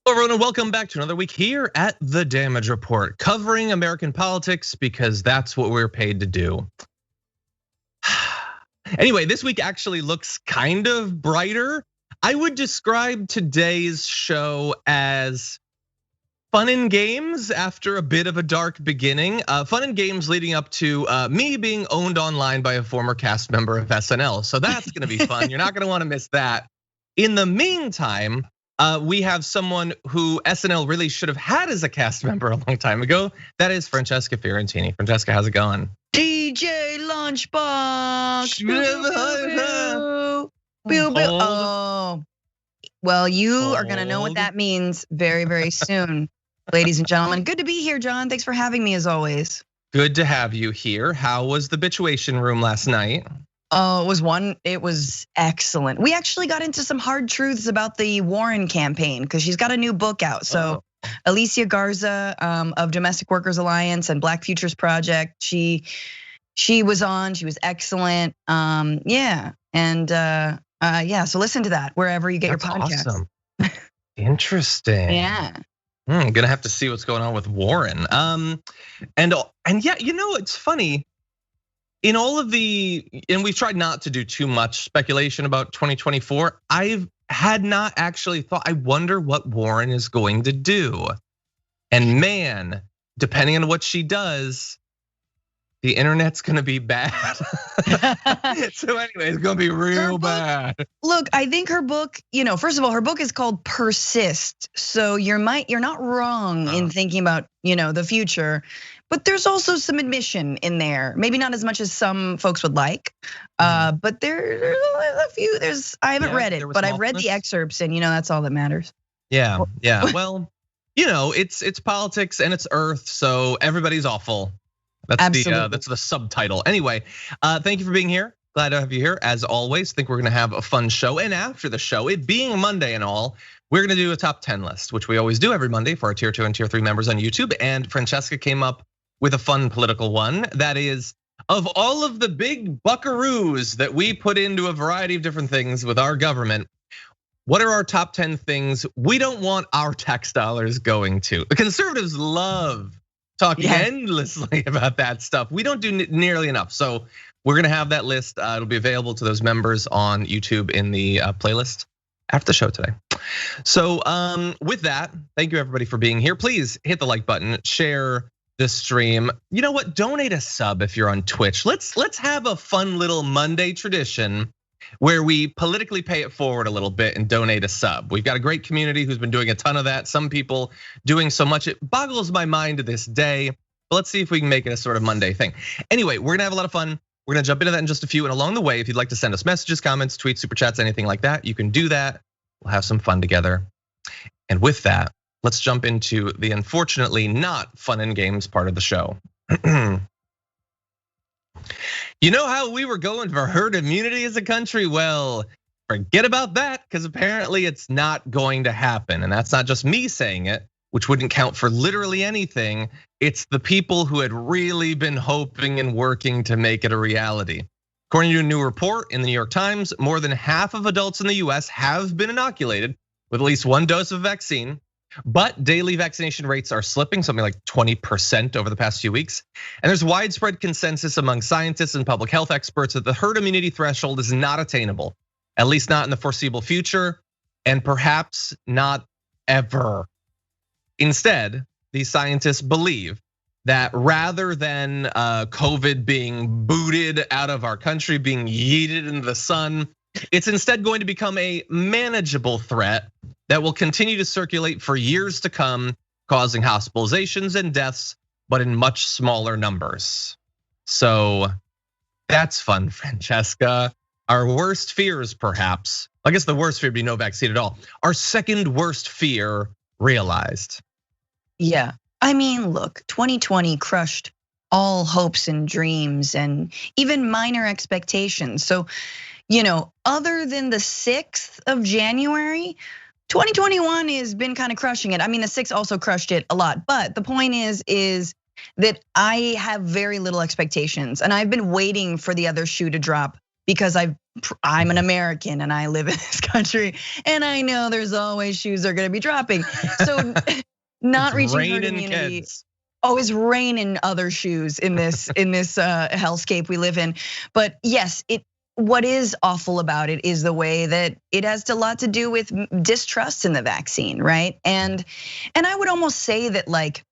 Hello everyone and welcome back to another week here at The Damage Report, covering American politics because that's what we're paid to do. Anyway, this week actually looks kind of brighter. I would describe today's show as fun and games after a bit of a dark beginning. Fun and games leading up to me being owned online by a former cast member of SNL. So that's gonna be fun. You're not gonna wanna miss that. In the meantime, we have someone who SNL really should have had as a cast member a long time ago. That is Francesca Fiorentini. Francesca, how's it going? DJ Lunchbox. Oh, well, you are gonna know what that means very, very soon, ladies and gentlemen. Good to be here, John. Thanks for having me as always. Good to have you here. How was the Bitchuation room last night? Oh, it was excellent. We actually got into some hard truths about the Warren campaign because she's got a new book out. So Alicia Garza of Domestic Workers Alliance and Black Futures Project, she was on, she was excellent. Yeah, and so listen to that wherever you get your podcast. Awesome. Interesting. Yeah. I'm gonna have to see what's going on with Warren. And yeah, you know, it's funny. In all of and we've tried not to do too much speculation about 2024. I've had not actually thought, I wonder what Warren is going to do. And man, depending on what she does, the internet's gonna be bad. So anyway, it's gonna be real bad. Look, I think her book, first of all, her book is called Persist. So you're not wrong in thinking about, the future. But there's also some admission in there. Maybe not as much as some folks would like, but there's a few. I haven't read it, but I've read the excerpts, and that's all that matters. Yeah. Well, it's politics and it's Earth, so everybody's awful. That's the subtitle. Anyway, thank you for being here. Glad to have you here as always. Think we're gonna have a fun show, and after the show, it being Monday and all, we're gonna do a top 10 list, which we always do every Monday for our tier 2 and tier 3 members on YouTube. And Francesca came up with a fun political one that is, of all of the big buckaroos that we put into a variety of different things with our government, what are our top 10 things we don't want our tax dollars going to? The conservatives love talking endlessly about that stuff. We don't do nearly enough. So we're gonna have that list. It'll be available to those members on YouTube in the playlist after the show today. So with that, thank you everybody for being here. Please hit the like button, share the stream. You know what? Donate a sub if you're on Twitch. Let's have a fun little Monday tradition where we politically pay it forward a little bit and donate a sub. We've got a great community who's been doing a ton of that. Some people doing so much, it boggles my mind to this day. But let's see if we can make it a sort of Monday thing. Anyway, we're gonna have a lot of fun. We're gonna jump into that in just a few. And along the way, if you'd like to send us messages, comments, tweets, super chats, anything like that, you can do that. We'll have some fun together. And with that, let's jump into the unfortunately not fun and games part of the show. You know how we were going for herd immunity as a country? Well, forget about that, because apparently it's not going to happen. And that's not just me saying it, which wouldn't count for literally anything. It's the people who had really been hoping and working to make it a reality. According to a new report in the New York Times, more than half of adults in the US have been inoculated with at least one dose of vaccine. But daily vaccination rates are slipping, something like 20% over the past few weeks. And there's widespread consensus among scientists and public health experts that the herd immunity threshold is not attainable, at least not in the foreseeable future, and perhaps not ever. Instead, these scientists believe that rather than COVID being booted out of our country, being yeeted into the sun, it's instead going to become a manageable threat that will continue to circulate for years to come, causing hospitalizations and deaths, but in much smaller numbers. So that's fun, Francesca. Our worst fears, perhaps, I guess the worst fear would be no vaccine at all. Our second worst fear realized. Yeah, I mean, look, 2020 crushed all hopes and dreams and even minor expectations. So, other than the 6th of January, 2021 has been kind of crushing it. I mean, the 6th also crushed it a lot, but the point is that I have very little expectations, and I've been waiting for the other shoe to drop because I'm an American and I live in this country, and I know there's always shoes are gonna be dropping. So not reaching herd immunity. It's rain in other shoes in this hellscape we live in. But yes, what is awful about it is the way that it has a lot to do with distrust in the vaccine, right? And I would almost say that like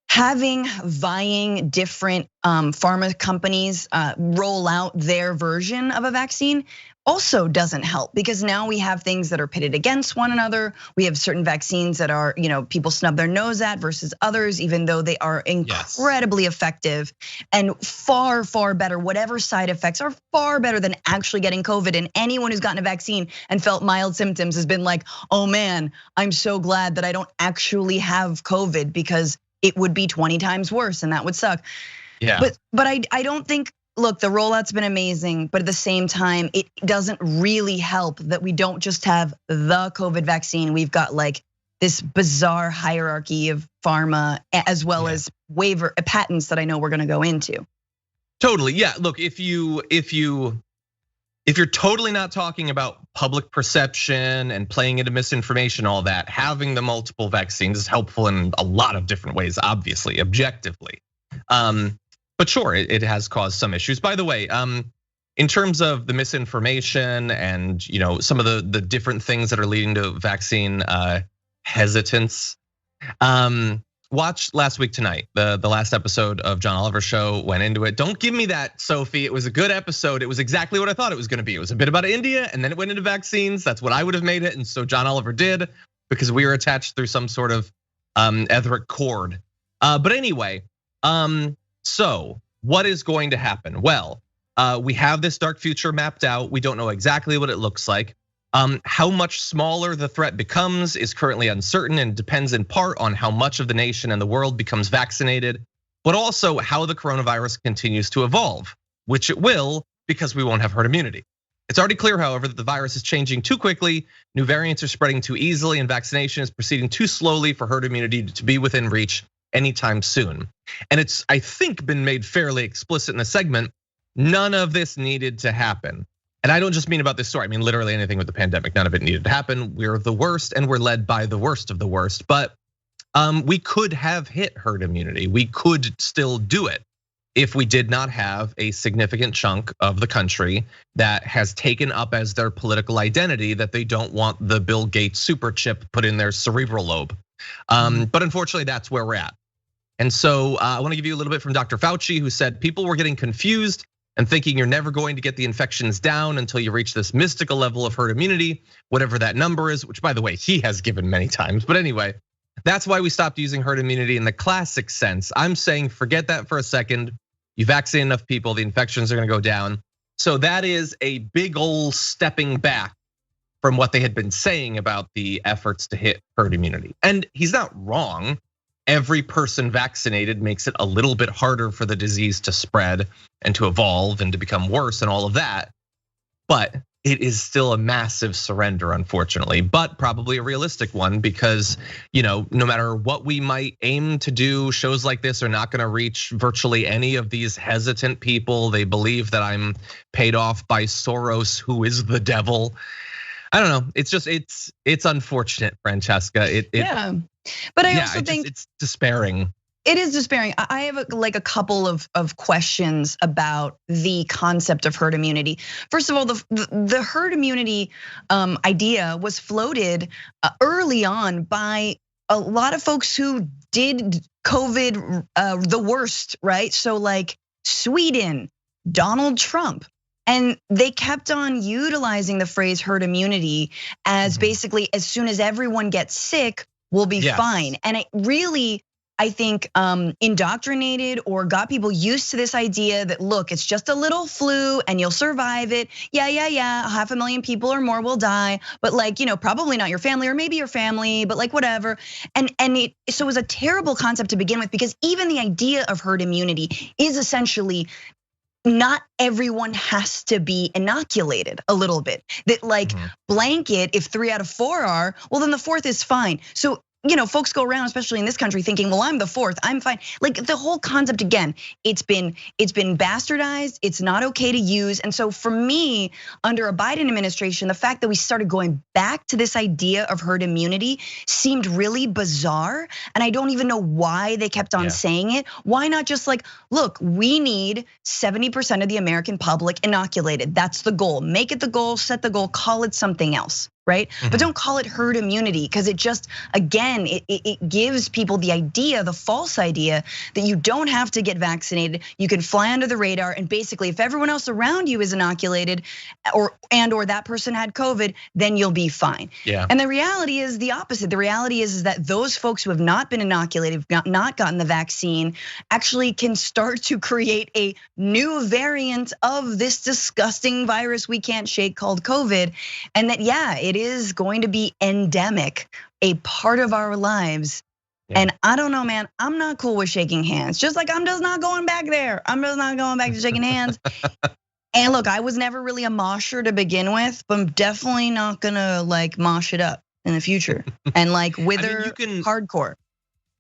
having vying different pharma companies roll out their version of a vaccine also doesn't help, because now we have things that are pitted against one another. We have certain vaccines that are, people snub their nose at versus others, even though they are incredibly effective and far, far better. Whatever side effects are far better than actually getting COVID. And anyone who's gotten a vaccine and felt mild symptoms has been like, oh man, I'm so glad that I don't actually have COVID, because it would be 20 times worse and that would suck. Yeah. But I don't think, look, the rollout's been amazing, but at the same time, it doesn't really help that we don't just have the COVID vaccine. We've got like this bizarre hierarchy of pharma, as well as patents that I know we're gonna go into. Totally, yeah. Look, if you're totally not talking about public perception and playing into misinformation, all that, having the multiple vaccines is helpful in a lot of different ways, obviously, objectively. But sure, it has caused some issues. By the way, in terms of the misinformation and some of the different things that are leading to vaccine hesitance, watch Last Week Tonight, the last episode of John Oliver's show, went into it. Don't give me that, Sophie. It was a good episode. It was exactly what I thought it was gonna be. It was a bit about India, and then it went into vaccines. That's what I would have made it, and so John Oliver did, because we were attached through some sort of etheric cord. But anyway, so what is going to happen? Well, we have this dark future mapped out. We don't know exactly what it looks like. How much smaller the threat becomes is currently uncertain and depends in part on how much of the nation and the world becomes vaccinated, but also how the coronavirus continues to evolve, which it will, because we won't have herd immunity. It's already clear, however, that the virus is changing too quickly, new variants are spreading too easily, and vaccination is proceeding too slowly for herd immunity to be within reach anytime soon. And it's, I think, been made fairly explicit in the segment, none of this needed to happen. And I don't just mean about this story, I mean literally anything with the pandemic, none of it needed to happen. We're the worst and we're led by the worst of the worst. But we could have hit herd immunity. We could still do it if we did not have a significant chunk of the country that has taken up as their political identity that they don't want the Bill Gates super chip put in their cerebral lobe. But unfortunately, that's where we're at. And so I want to give you a little bit from Dr. Fauci, who said people were getting confused and thinking you're never going to get the infections down until you reach this mystical level of herd immunity, whatever that number is, which by the way, he has given many times. But anyway, that's why we stopped using herd immunity in the classic sense. I'm saying forget that for a second. You vaccinate enough people, the infections are gonna go down. So that is a big old stepping back from what they had been saying about the efforts to hit herd immunity. And he's not wrong. Every person vaccinated makes it a little bit harder for the disease to spread and to evolve and to become worse and all of that. But it is still a massive surrender, unfortunately, but probably a realistic one, because no matter what we might aim to do, shows like this are not gonna reach virtually any of these hesitant people. They believe that I'm paid off by Soros, who is the devil. I don't know. It's just it's unfortunate, Francesca. Yeah, but I also think it's despairing. It is despairing. I have a couple of questions about the concept of herd immunity. First of all, the herd immunity idea was floated early on by a lot of folks who did COVID the worst, right? So like Sweden, Donald Trump. And they kept on utilizing the phrase herd immunity as basically as soon as everyone gets sick, we'll be fine. And it really, I think, indoctrinated or got people used to this idea that, look, it's just a little flu and you'll survive it. Yeah, 500,000 people or more will die, but like, probably not your family, or maybe your family, but like whatever. And so it was a terrible concept to begin with, because even the idea of herd immunity is essentially not everyone has to be inoculated a little bit. That like blanket, if 3 out of 4 are, well then the 4th is fine. So folks go around, especially in this country, thinking, well, I'm the fourth, I'm fine. Like the whole concept, again, it's been bastardized, it's not okay to use. And so for me, under a Biden administration, the fact that we started going back to this idea of herd immunity seemed really bizarre. And I don't even know why they kept on saying it. Why not just like, look, we need 70% of the American public inoculated. That's the goal. Make it the goal, set the goal, call it something else. Right? But don't call it herd immunity, because it just, again, it gives people the idea, the false idea, that you don't have to get vaccinated. You can fly under the radar, and basically, if everyone else around you is inoculated, or that person had COVID, then you'll be fine. Yeah. And the reality is the opposite. The reality is that those folks who have not been inoculated, not gotten the vaccine, actually can start to create a new variant of this disgusting virus we can't shake called COVID, and that it is going to be endemic, a part of our lives. And I don't know, man, I'm not cool with shaking hands. Just like I'm just not going back there. I'm just not going back to shaking hands. And look, I was never really a mosher to begin with, but I'm definitely not gonna like mosh it up in the future and like wither hardcore.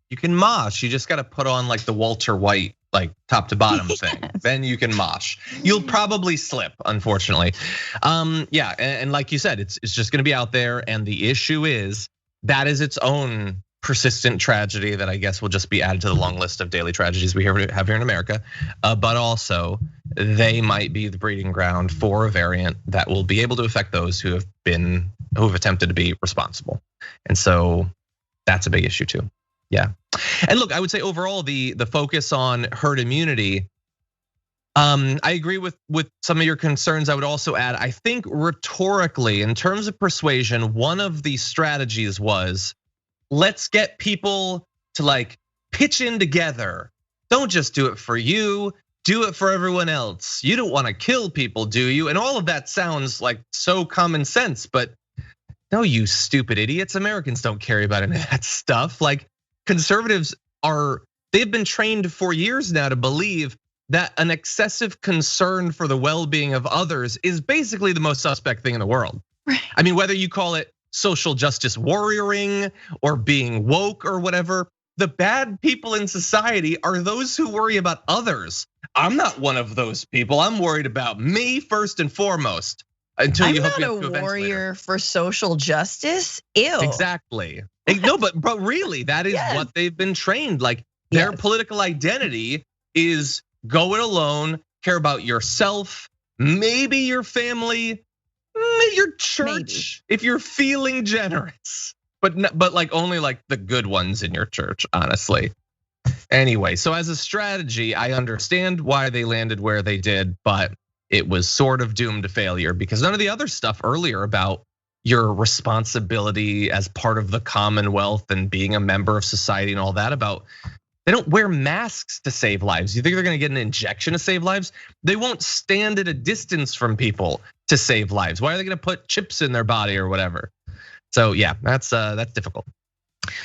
You can mosh, you just gotta put on like the Walter White, like top to bottom thing. Then you can mosh. You'll probably slip, unfortunately. Yeah, and like you said, it's just gonna be out there. And the issue is that is its own persistent tragedy that I guess will just be added to the long list of daily tragedies we have here in America. But also, they might be the breeding ground for a variant that will be able to affect those who have attempted to be responsible. And so that's a big issue too. Yeah. And look, I would say overall, the focus on herd immunity, I agree with some of your concerns. I would also add, I think rhetorically, in terms of persuasion, one of the strategies was, let's get people to like pitch in together. Don't just do it for you, do it for everyone else. You don't want to kill people, do you? And all of that sounds like so common sense, but no, you stupid idiots. Americans don't care about any of that stuff. Like, conservatives they've been trained for years now to believe that an excessive concern for the well-being of others is basically the most suspect thing in the world. Right. I mean, whether you call it social justice warrioring or being woke or whatever, the bad people in society are those who worry about others. I'm not one of those people. I'm worried about me first and foremost. Until you hook me up to events later. I'm not a warrior for social justice. Ew. Exactly. No, but really, that is what they've been trained. Like their political identity is go it alone, care about yourself, maybe your family, maybe your church, if you're feeling generous. But like only like the good ones in your church, honestly. Anyway, so as a strategy, I understand why they landed where they did, but it was sort of doomed to failure because none of the other stuff earlier about your responsibility as part of the Commonwealth and being a member of society and all that about, they don't wear masks to save lives. You think they're gonna get an injection to save lives? They won't stand at a distance from people to save lives. Why are they gonna put chips in their body or whatever? So yeah, that's difficult.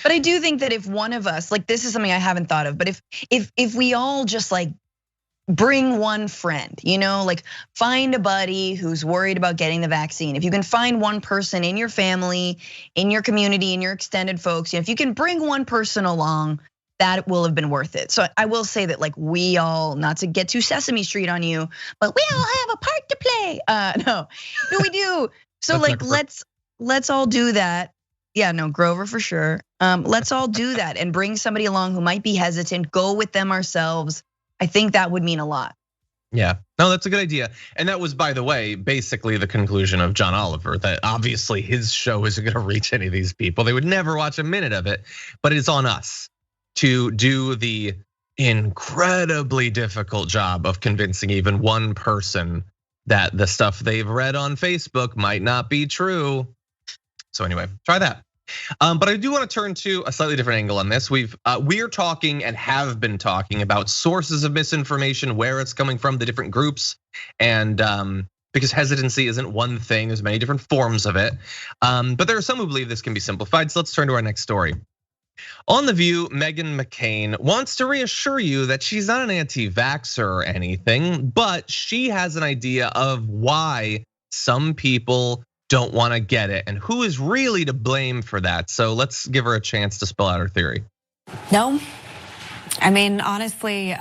But I do think that if one of us, like this is something I haven't thought of, but if we all just like bring one friend, like find a buddy who's worried about getting the vaccine. If you can find one person in your family, in your community, in your extended folks, if you can bring one person along, that will have been worth it. So I will say that like we all, not to get too Sesame Street on you, but we all have a part to play. No, we do. So like let's all do that. Yeah, no, Grover for sure. Let's all do that and bring somebody along who might be hesitant, go with them ourselves. I think that would mean a lot. Yeah, no, that's a good idea. And that was, by the way, basically the conclusion of John Oliver, that obviously his show isn't gonna reach any of these people. They would never watch a minute of it, but it's on us to do the incredibly difficult job of convincing even one person that the stuff they've read on Facebook might not be true. So anyway, try that. But I do want to turn to a slightly different angle on this. We're talking and have been talking about sources of misinformation, where it's coming from, the different groups, and because hesitancy isn't one thing, there's many different forms of it. But there are some who believe this can be simplified. So let's turn to our next story. On The View, Meghan McCain wants to reassure you that she's not an anti-vaxxer or anything, but she has an idea of why some people don't want to get it, and who is really to blame for that? So let's give her a chance to spell out her theory. No. I mean, honestly,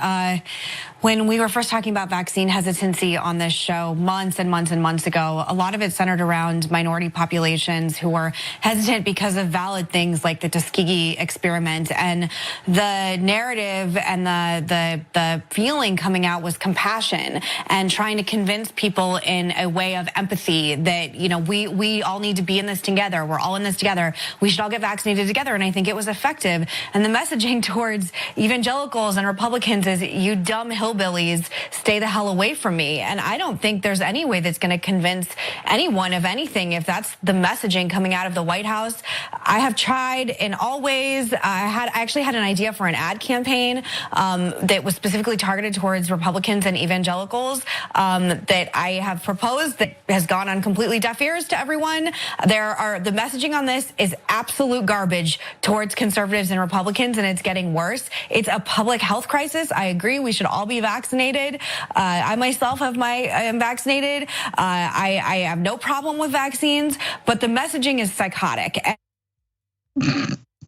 when we were first talking about vaccine hesitancy on this show months and months and months ago, a lot of it centered around minority populations who were hesitant because of valid things like the Tuskegee experiment. And the narrative and the feeling coming out was compassion and trying to convince people in a way of empathy that, we all need to be in this together. We're all in this together. We should all get vaccinated together. And I think it was effective. And the messaging towards evangelicals and Republicans is, you dumb hillbillies, stay the hell away from me. And I don't think there's any way that's going to convince anyone of anything if that's the messaging coming out of the White House. I have tried in all ways. I actually had an idea for an ad campaign that was specifically targeted towards Republicans and evangelicals that I have proposed that has gone on completely deaf ears to everyone. The messaging on this is absolute garbage towards conservatives and Republicans, and it's getting worse. It's a public health crisis. I agree. We should all be vaccinated. I myself am vaccinated. I have no problem with vaccines, but the messaging is psychotic.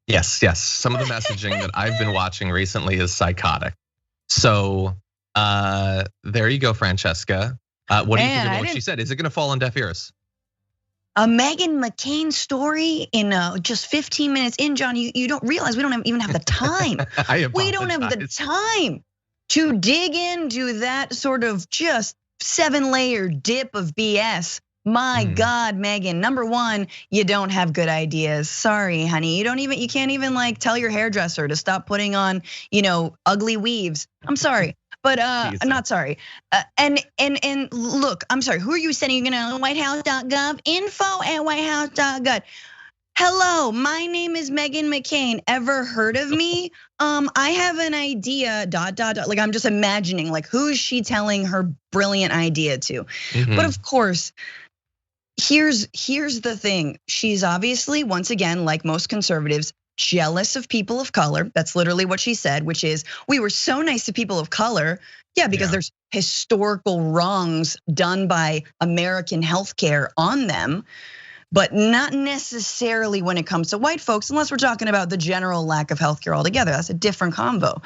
Yes. Some of the messaging that I've been watching recently is psychotic. So there you go, Francesca. What do you think of what she said? Is it going to fall on deaf ears? A Meghan McCain story in just 15 minutes in, John, you don't realize we don't even have the time. We don't have the time to dig into that sort of just 7-layer dip of BS. My God, Meghan, number one, you don't have good ideas. Sorry, honey. You can't even like tell your hairdresser to stop putting on, ugly weaves. I'm sorry. But I'm not sorry. And look, I'm sorry. Who are you sending? You're gonna whitehouse.gov, info@whitehouse.gov. Hello, my name is Meghan McCain. Ever heard of me? I have an idea. ... Like I'm just imagining, like who is she telling her brilliant idea to? But of course, here's the thing. She's obviously, once again, like most conservatives, jealous of people of color. That's literally what she said, which is, we were so nice to people of color. Yeah, because there's historical wrongs done by American healthcare on them, but not necessarily when it comes to white folks, unless we're talking about the general lack of healthcare altogether. That's a different combo.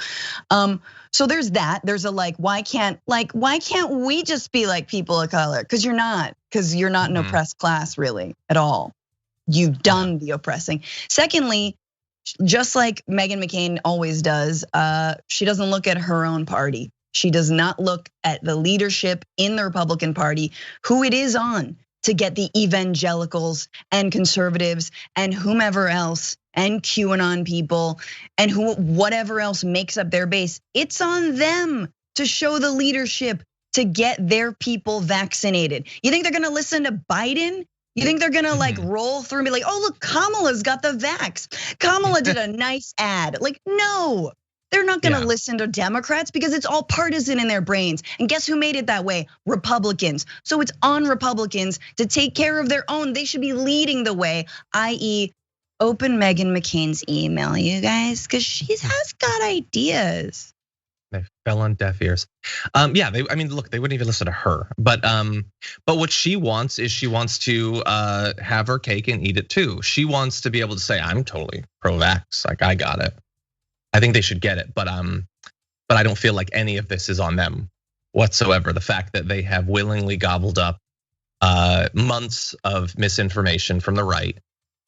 So there's that. There's a why can't we just be like people of color? Because you're not an oppressed class really at all. You've done the oppressing. Secondly, just like Meghan McCain always does, she doesn't look at her own party. She does not look at the leadership in the Republican Party, who it is on to get the evangelicals and conservatives and whomever else and QAnon people and whatever else makes up their base. It's on them to show the leadership to get their people vaccinated. You think they're gonna listen to Biden? You think they're gonna roll through and be like, oh, look, Kamala's got the vax. Kamala did a nice ad. No, they're not gonna listen to Democrats because it's all partisan in their brains. And guess who made it that way? Republicans. So it's on Republicans to take care of their own. They should be leading the way, i.e. open Meghan McCain's email, you guys, because she has got ideas. They fell on deaf ears. Yeah, look, they wouldn't even listen to her. But what she wants is she wants to have her cake and eat it too. She wants to be able to say, I'm totally pro-vax, like I got it. I think they should get it, but I don't feel like any of this is on them whatsoever. The fact that they have willingly gobbled up months of misinformation from the right,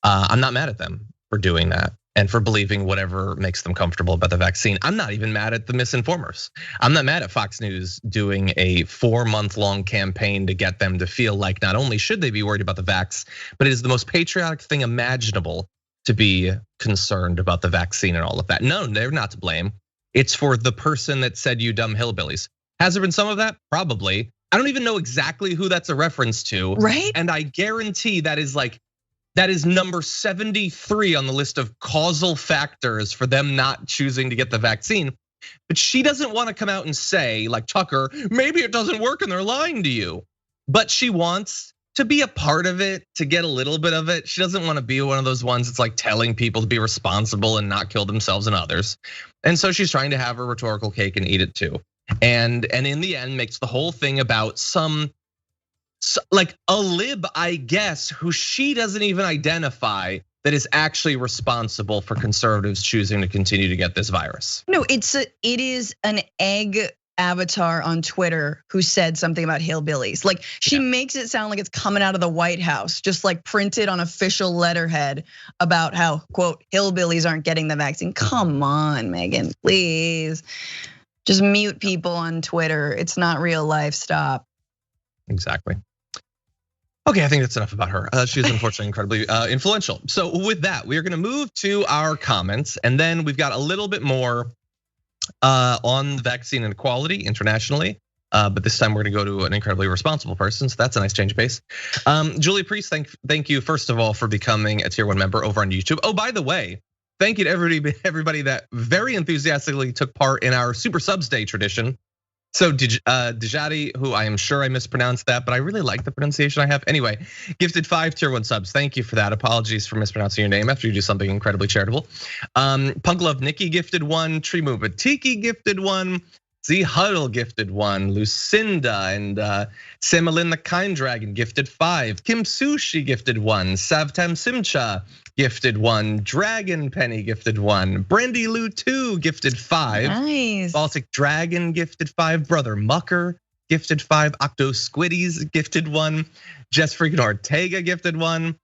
I'm not mad at them for doing that. And for believing whatever makes them comfortable about the vaccine. I'm not even mad at the misinformers. I'm not mad at Fox News doing a 4-month-long campaign to get them to feel like not only should they be worried about the vax, but it is the most patriotic thing imaginable to be concerned about the vaccine and all of that. No, they're not to blame. It's for the person that said, you dumb hillbillies. Has there been some of that? Probably. I don't even know exactly who that's a reference to. Right. And I guarantee that is number 73 on the list of causal factors for them not choosing to get the vaccine. But she doesn't want to come out and say, like Tucker, maybe it doesn't work and they're lying to you. But she wants to be a part of it, to get a little bit of it. She doesn't want to be one of those ones that's like telling people to be responsible and not kill themselves and others. And so she's trying to have her rhetorical cake and eat it too. And in the end makes the whole thing about some like a lib, I guess, who she doesn't even identify that is actually responsible for conservatives choosing to continue to get this virus. No, it is an egg avatar on Twitter who said something about hillbillies. Like she makes it sound like it's coming out of the White House, just like printed on official letterhead about how, quote, hillbillies aren't getting the vaccine. Come on, Megan, please. Just mute people on Twitter. It's not real life, stop. Exactly. Okay, I think that's enough about her. She's unfortunately incredibly influential. So with that, we are gonna move to our comments, and then we've got a little bit more on vaccine inequality internationally. But this time we're gonna go to an incredibly responsible person, so that's a nice change of pace. Julia Priest, thank you first of all for becoming a tier 1 member over on YouTube. Oh, by the way, thank you to everybody that very enthusiastically took part in our Super Subs Day tradition. So Dijati, who I am sure I mispronounced that, but I really like the pronunciation I have. Anyway, gifted 5 tier 1 subs. Thank you for that. Apologies for mispronouncing your name after you do something incredibly charitable. Punk Love Nikki gifted 1, Trimu Batiki gifted 1, Z Huddle gifted 1, Lucinda and Samalin the Kind Dragon gifted 5, Kim Sushi gifted 1, Savtam Simcha gifted 1, Dragon Penny gifted 1, Brandy Lou 2 gifted 5, nice. Baltic Dragon gifted 5, Brother Mucker gifted 5, Octo Squiddies gifted 1, Jess freaking Ortega gifted 1.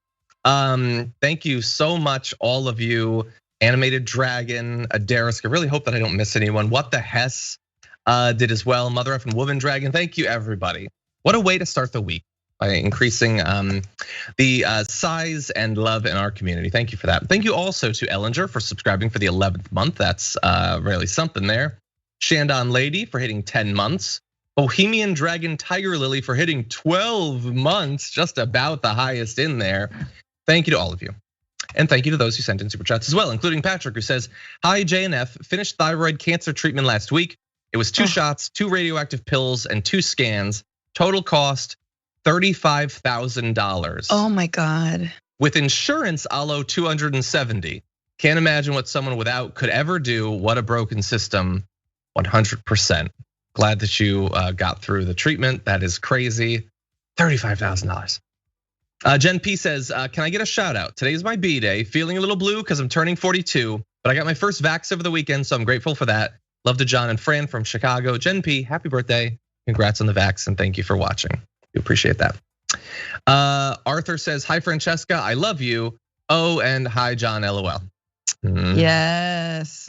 Thank you so much, all of you. Animated Dragon, Adarisk. I really hope that I don't miss anyone. What the Hess did as well. Mother effing Woman Dragon. Thank you, everybody. What a way to start the week by increasing the size and love in our community. Thank you for that. Thank you also to Ellinger for subscribing for the 11th month. That's really something there. Shandon Lady for hitting 10 months. Bohemian Dragon Tiger Lily for hitting 12 months, just about the highest in there. Thank you to all of you. And thank you to those who sent in super chats as well, including Patrick, who says, hi JNF, finished thyroid cancer treatment last week. It was 2 shots, 2 radioactive pills, and 2 scans. Total cost $35,000. Oh my God. With insurance, I'll owe $270. Can't imagine what someone without could ever do. What a broken system, 100%. Glad that you got through the treatment. That is crazy, $35,000. Jen P says, can I get a shout out? Today's my B-day, feeling a little blue because I'm turning 42, but I got my first vax over the weekend, so I'm grateful for that. Love to John and Fran from Chicago. Jen P, happy birthday. Congrats on the vax and thank you for watching. We appreciate that. Arthur says, hi Francesca, I love you. Oh, and hi John, LOL. Yes.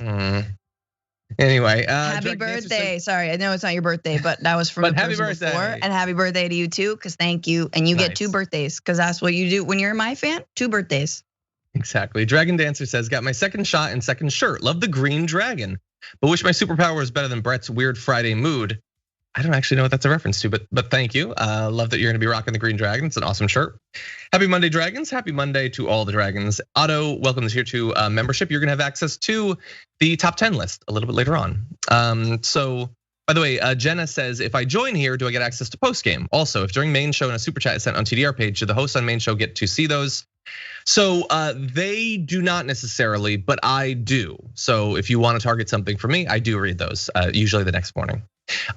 Anyway, happy birthday. Sorry, I know it's not your birthday, but that was from the person before. And happy birthday to you too, because thank you. And you get 2 birthdays, because that's what you do when you're my fan, 2 birthdays. Exactly. Dragon Dancer says, got my second shot and second shirt. Love the green dragon, but wish my superpower was better than Brett's weird Friday mood. I don't actually know what that's a reference to, but thank you. Love that you're gonna be rocking the green dragon. It's an awesome shirt. Happy Monday, Dragons. Happy Monday to all the Dragons. Otto, welcome to Tier 2 membership. You're gonna have access to the top 10 list a little bit later on. So, by the way, Jenna says, if I join here, do I get access to post game? Also, if during main show and a super chat is sent on TDR page, do the hosts on main show get to see those? So they do not necessarily, but I do. So if you want to target something for me, I do read those, usually the next morning.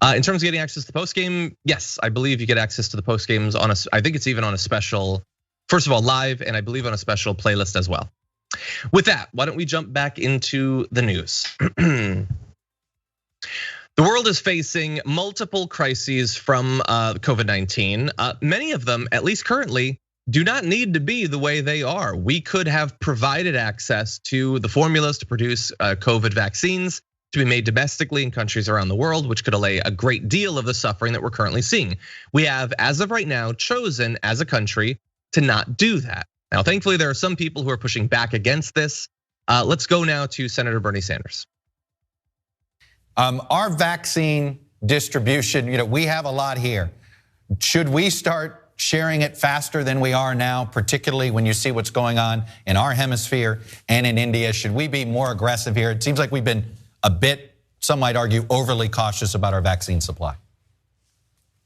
In terms of getting access to the post game, yes, I believe you get access to the post games on I think it's even on a special, first of all, live, and I believe on a special playlist as well. With that, why don't we jump back into the news? The world is facing multiple crises from COVID-19. Many of them, at least currently, do not need to be the way they are. We could have provided access to the formulas to produce COVID vaccines to be made domestically in countries around the world, which could allay a great deal of the suffering that we're currently seeing. We have, as of right now, chosen as a country to not do that. Now, thankfully, there are some people who are pushing back against this. Let's go now to Senator Bernie Sanders. Our vaccine distribution, we have a lot here. Should we start sharing it faster than we are now, particularly when you see what's going on in our hemisphere and in India? Should we be more aggressive here? It seems like we've been a bit, some might argue, overly cautious about our vaccine supply.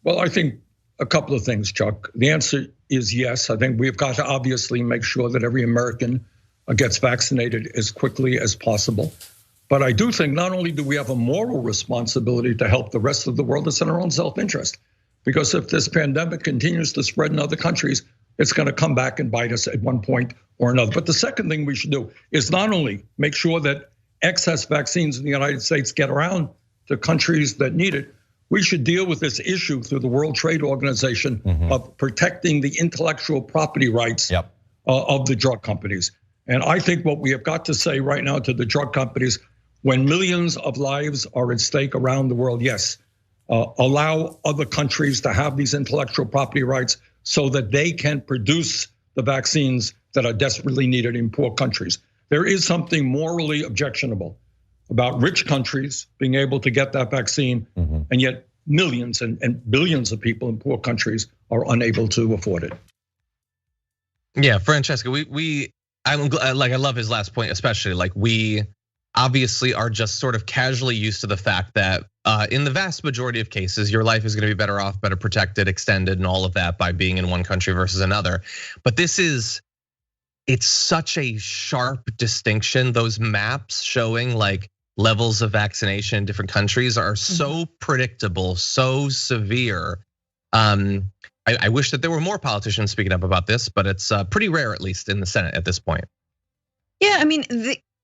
Well, I think a couple of things, Chuck. The answer is yes. I think we've got to obviously make sure that every American gets vaccinated as quickly as possible. But I do think not only do we have a moral responsibility to help the rest of the world, it's in our own self-interest. because if this pandemic continues to spread in other countries, it's going to come back and bite us at one point or another. But the second thing we should do is not only make sure that excess vaccines in the United States get around to countries that need it, we should deal with this issue through the World Trade Organization of protecting the intellectual property rights of the drug companies. And I think what we have got to say right now to the drug companies, when millions of lives are at stake around the world, yes, allow other countries to have these intellectual property rights so that they can produce the vaccines that are desperately needed in poor countries. There is something morally objectionable about rich countries being able to get that vaccine, and yet millions and billions of people in poor countries are unable to afford it. Yeah, Francesca, I love his last point, especially like we obviously are just sort of casually used to the fact that in the vast majority of cases, your life is going to be better off, better protected, extended, and all of that by being in one country versus another. But it's such a sharp distinction. Those maps showing like levels of vaccination in different countries are so predictable, so severe. I wish that there were more politicians speaking up about this, but it's pretty rare, at least in the Senate at this point. Yeah, I mean,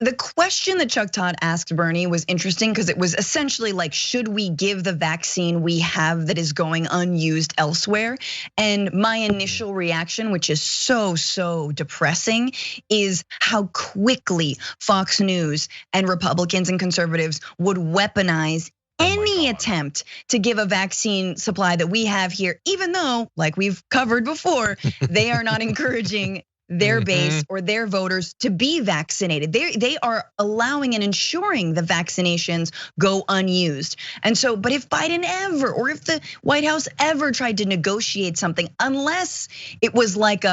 the question that Chuck Todd asked Bernie was interesting because it was essentially like, should we give the vaccine we have that is going unused elsewhere? And my initial reaction, which is so depressing, is how quickly Fox News and Republicans and conservatives would weaponize any attempt to give a vaccine supply that we have here, even though, like we've covered before, they are not encouraging their base or their voters to be vaccinated. They are allowing and ensuring the vaccinations go unused. And so, but if Biden ever, or if the White House ever tried to negotiate something, unless it was like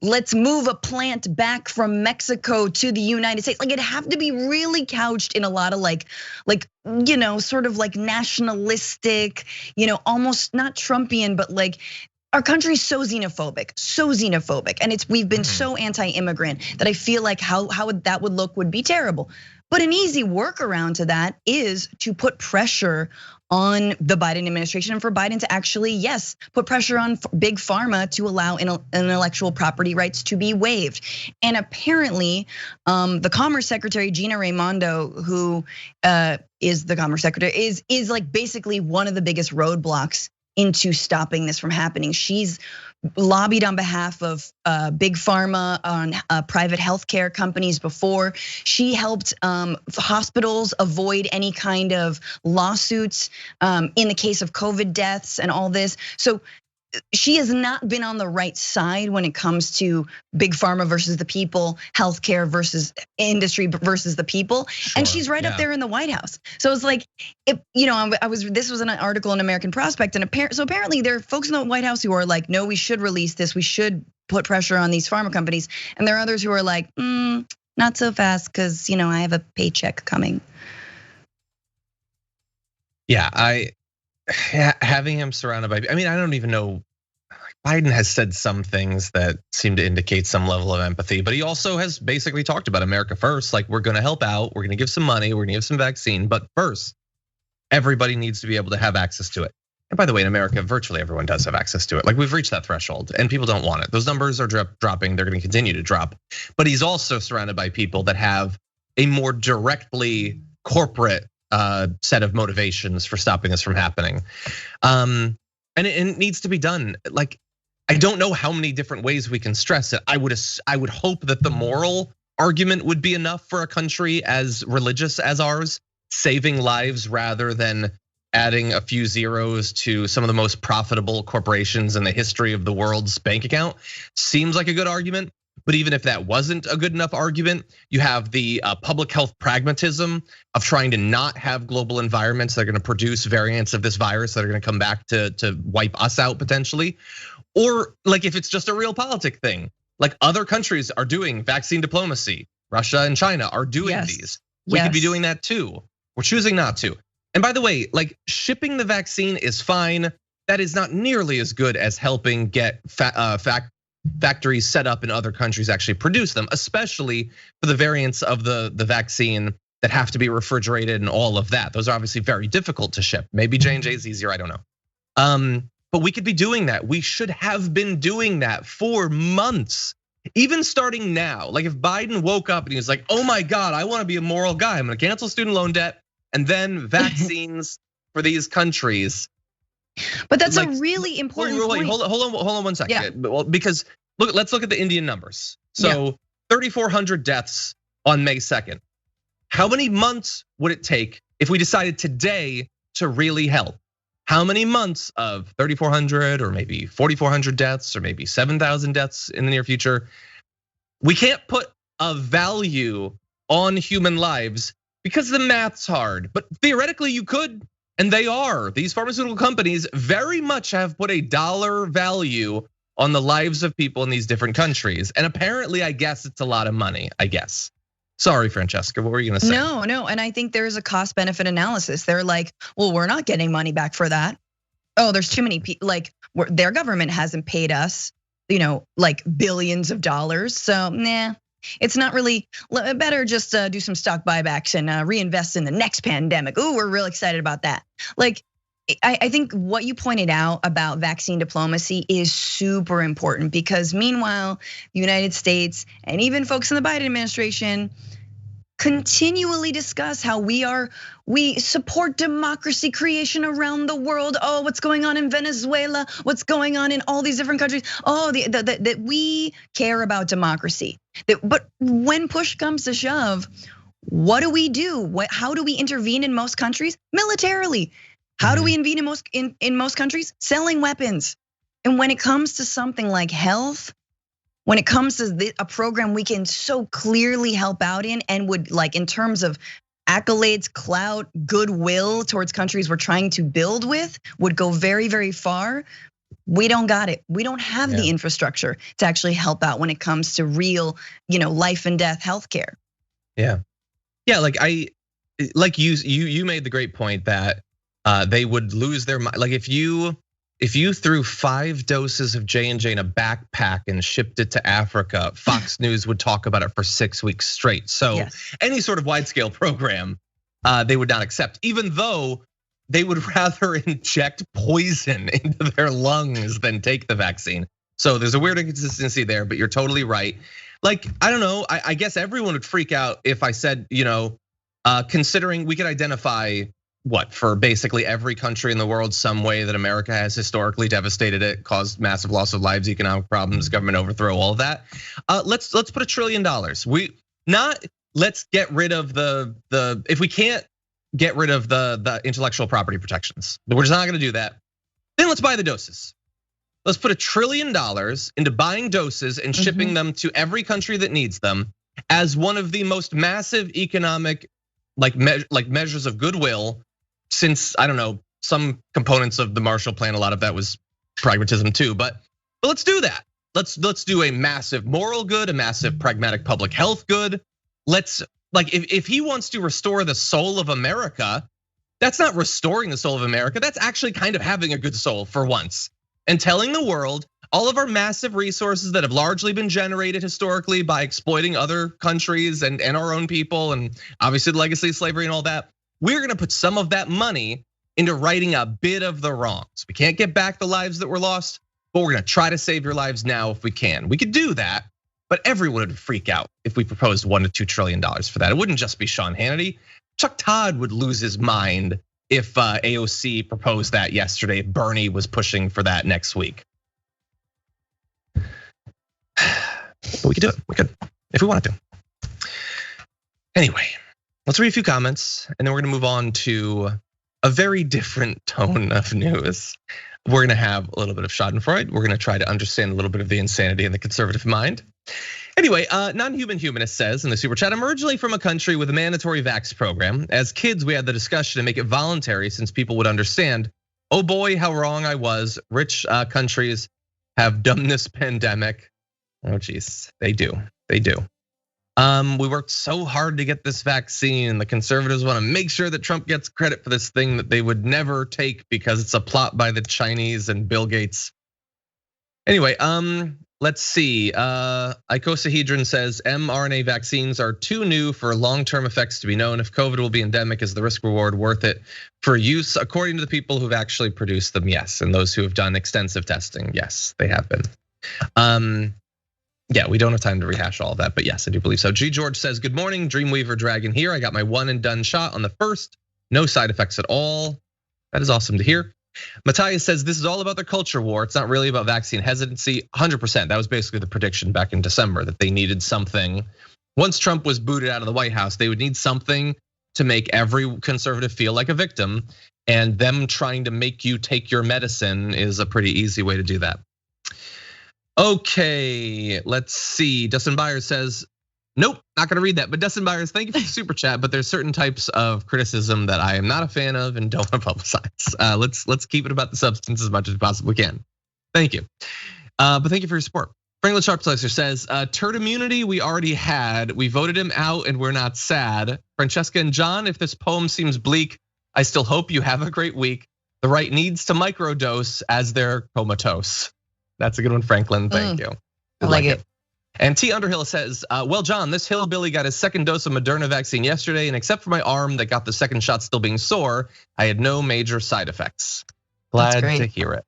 let's move a plant back from Mexico to the United States. Like it'd have to be really couched in a lot of sort of like nationalistic, almost not Trumpian, but like our country's so xenophobic, and we've been so anti-immigrant that I feel like how that would look would be terrible. But an easy workaround to that is to put pressure on the Biden administration and for Biden to actually, yes, put pressure on big pharma to allow intellectual property rights to be waived. And apparently, the Commerce Secretary Gina Raimondo, who is the Commerce Secretary, is like basically one of the biggest roadblocks into stopping this from happening. She's lobbied on behalf of big pharma on private healthcare companies before. She helped hospitals avoid any kind of lawsuits in the case of COVID deaths and all this. So she has not been on the right side when it comes to big pharma versus the people, healthcare versus industry versus the people, and she's right up there in the White House. So it's like, this was an article in American Prospect, and apparently there are folks in the White House who are like, no, we should release this, we should put pressure on these pharma companies, and there are others who are like, not so fast, because I have a paycheck coming. Yeah, having him surrounded by, I don't even know. Biden has said some things that seem to indicate some level of empathy, but he also has basically talked about America first. Like, we're gonna help out, we're gonna give some money, we're gonna give some vaccine, but first, everybody needs to be able to have access to it. And by the way, in America, virtually everyone does have access to it. Like, we've reached that threshold and people don't want it. Those numbers are dropping, they're gonna continue to drop. But he's also surrounded by people that have a more directly corporate set of motivations for stopping this from happening. And it needs to be done. Like, I don't know how many different ways we can stress it. I would hope that the moral argument would be enough for a country as religious as ours, saving lives rather than adding a few zeros to some of the most profitable corporations in the history of the world's bank account. Seems like a good argument. But even if that wasn't a good enough argument, you have the public health pragmatism of trying to not have global environments that are gonna produce variants of this virus that are gonna come back to wipe us out potentially. Or like if it's just a real politic thing, like other countries are doing vaccine diplomacy, Russia and China are doing these. We could be doing that too. We're choosing not to. And by the way, like shipping the vaccine is fine. That is not nearly as good as helping get factories set up in other countries actually produce them, especially for the variants of the vaccine that have to be refrigerated and all of that. Those are obviously very difficult to ship. Maybe J&J is easier, I don't know. But we could be doing that. We should have been doing that for months. Even starting now, like if Biden woke up and he was like, oh my God, I wanna be a moral guy. I'm gonna cancel student loan debt and then vaccines for these countries. But that's like, a really important point. Hold on 1 second. Yeah. Well, because let's look at the Indian numbers. So 3,400 deaths on May 2nd. How many months would it take if we decided today to really help? How many months of 3,400 or maybe 4,400 deaths or maybe 7,000 deaths in the near future? We can't put a value on human lives because the math's hard, but theoretically you could, and they are. These pharmaceutical companies very much have put a dollar value on the lives of people in these different countries. And apparently, I guess it's a lot of money, I guess. Sorry, Francesca, what were you gonna say? No, and I think there's a cost benefit analysis. They're like, well, we're not getting money back for that. Oh, there's too many people, like their government hasn't paid us, like billions of dollars. So nah, it's not really, better just do some stock buybacks and reinvest in the next pandemic. Ooh, we're real excited about that. Like, I think what you pointed out about vaccine diplomacy is super important because meanwhile, the United States and even folks in the Biden administration continually discuss how we support democracy creation around the world. Oh, what's going on in Venezuela? What's going on in all these different countries? Oh, that we care about democracy. But when push comes to shove, what do? How do we intervene in most countries? Militarily. How do we intervene in most countries? Selling weapons. And when it comes to something like health, when it comes to a program we can so clearly help out in and would like in terms of accolades, clout, goodwill towards countries we're trying to build with would go very, very far. We don't got it. We don't have the infrastructure to actually help out when it comes to real, life and death healthcare. Yeah, like you made the great point that they would lose their mind. Like if you threw 5 doses of J&J in a backpack and shipped it to Africa, Fox News would talk about it for 6 weeks straight. So any sort of wide scale program, they would not accept, even though they would rather inject poison into their lungs than take the vaccine. So there's a weird inconsistency there, but you're totally right. Like, I don't know, I guess everyone would freak out if I said, considering we could identify for basically every country in the world, some way that America has historically devastated it, caused massive loss of lives, economic problems, government overthrow, all of that. Let's put $1 trillion. Let's get rid of if we can't get rid of the intellectual property protections, we're just not gonna do that. Then let's buy the doses. Let's put $1 trillion into buying doses and shipping them to every country that needs them as one of the most massive economic measures of goodwill since, I don't know, some components of the Marshall Plan, a lot of that was pragmatism too, but let's do that. Let's do a massive moral good, a massive pragmatic public health good. Let's if he wants to restore the soul of America, that's not restoring the soul of America. That's actually kind of having a good soul for once and telling the world all of our massive resources that have largely been generated historically by exploiting other countries and our own people, and obviously the legacy of slavery and all that. We're gonna put some of that money into righting a bit of the wrongs. We can't get back the lives that were lost, but we're gonna try to save your lives now if we can. We could do that, but everyone would freak out if we proposed $1 to $2 trillion for that. It wouldn't just be Sean Hannity. Chuck Todd would lose his mind if AOC proposed that yesterday, if Bernie was pushing for that next week. But we could do it, we could, if we wanted to. Anyway, let's read a few comments and then we're gonna move on to a very different tone of news. We're gonna have a little bit of Schadenfreude. We're gonna try to understand a little bit of the insanity in the conservative mind. Anyway, Non-Human Humanist says in the super chat, I'm originally from a country with a mandatory vax program. As kids, we had the discussion to make it voluntary since people would understand. Oh boy, how wrong I was. Rich countries have done this pandemic. Oh geez, they do. We worked so hard to get this vaccine, and the conservatives want to make sure that Trump gets credit for this thing that they would never take because it's a plot by the Chinese and Bill Gates. Anyway, Let's see. Icosahedron says mRNA vaccines are too new for long-term effects to be known. If COVID will be endemic, is the risk reward worth it for use? According to the people who've actually produced them, yes. And those who have done extensive testing, yes, they have been. Yeah, we don't have time to rehash all of that, but yes, I do believe so. G. George says, good morning, Dreamweaver Dragon here. I got my one and done shot on the first. No side effects at all. That is awesome to hear. Matthias says this is all about the culture war. It's not really about vaccine hesitancy. 100%. That was basically the prediction back in December, that they needed something. Once Trump was booted out of the White House, they would need something to make every conservative feel like a victim. And them trying to make you take your medicine is a pretty easy way to do that. Okay, let's see. Dustin Byers says, nope, not gonna read that. But Dustin Byers, thank you for the super chat. But there's certain types of criticism that I am not a fan of and don't want to publicize. Let's keep it about the substance as much as we possibly can. Thank you. But thank you for your support. Franklin Sharpslicer says, turd immunity we already had. We voted him out and we're not sad. Francesca and John, if this poem seems bleak, I still hope you have a great week. The right needs to microdose as they're comatose. That's a good one, Franklin. Thank you. I like it. And T. Underhill says, well, John, this hillbilly got his second dose of Moderna vaccine yesterday, and except for my arm that got the second shot still being sore, I had no major side effects. Glad to hear it.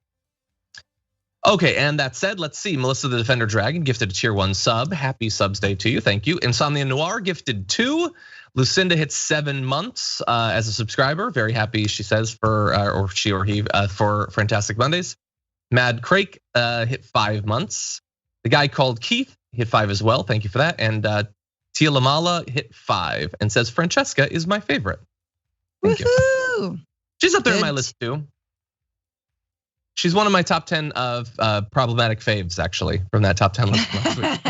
Okay, and that said, let's see. Melissa the Defender Dragon gifted a tier 1 sub. Happy Subs Day to you, thank you. Insomnia Noir gifted 2. Lucinda hit 7 months as a subscriber. Very happy, she says, for, or she or he, for Fantastic Mondays. Mad Crake hit 5 months. The guy called Keith hit 5 as well, thank you for that. And Tia Lamala hit 5 and says Francesca is my favorite. Thank you. She's up there on my list too. She's one of my top 10 of problematic faves, actually, from that top 10 list last week.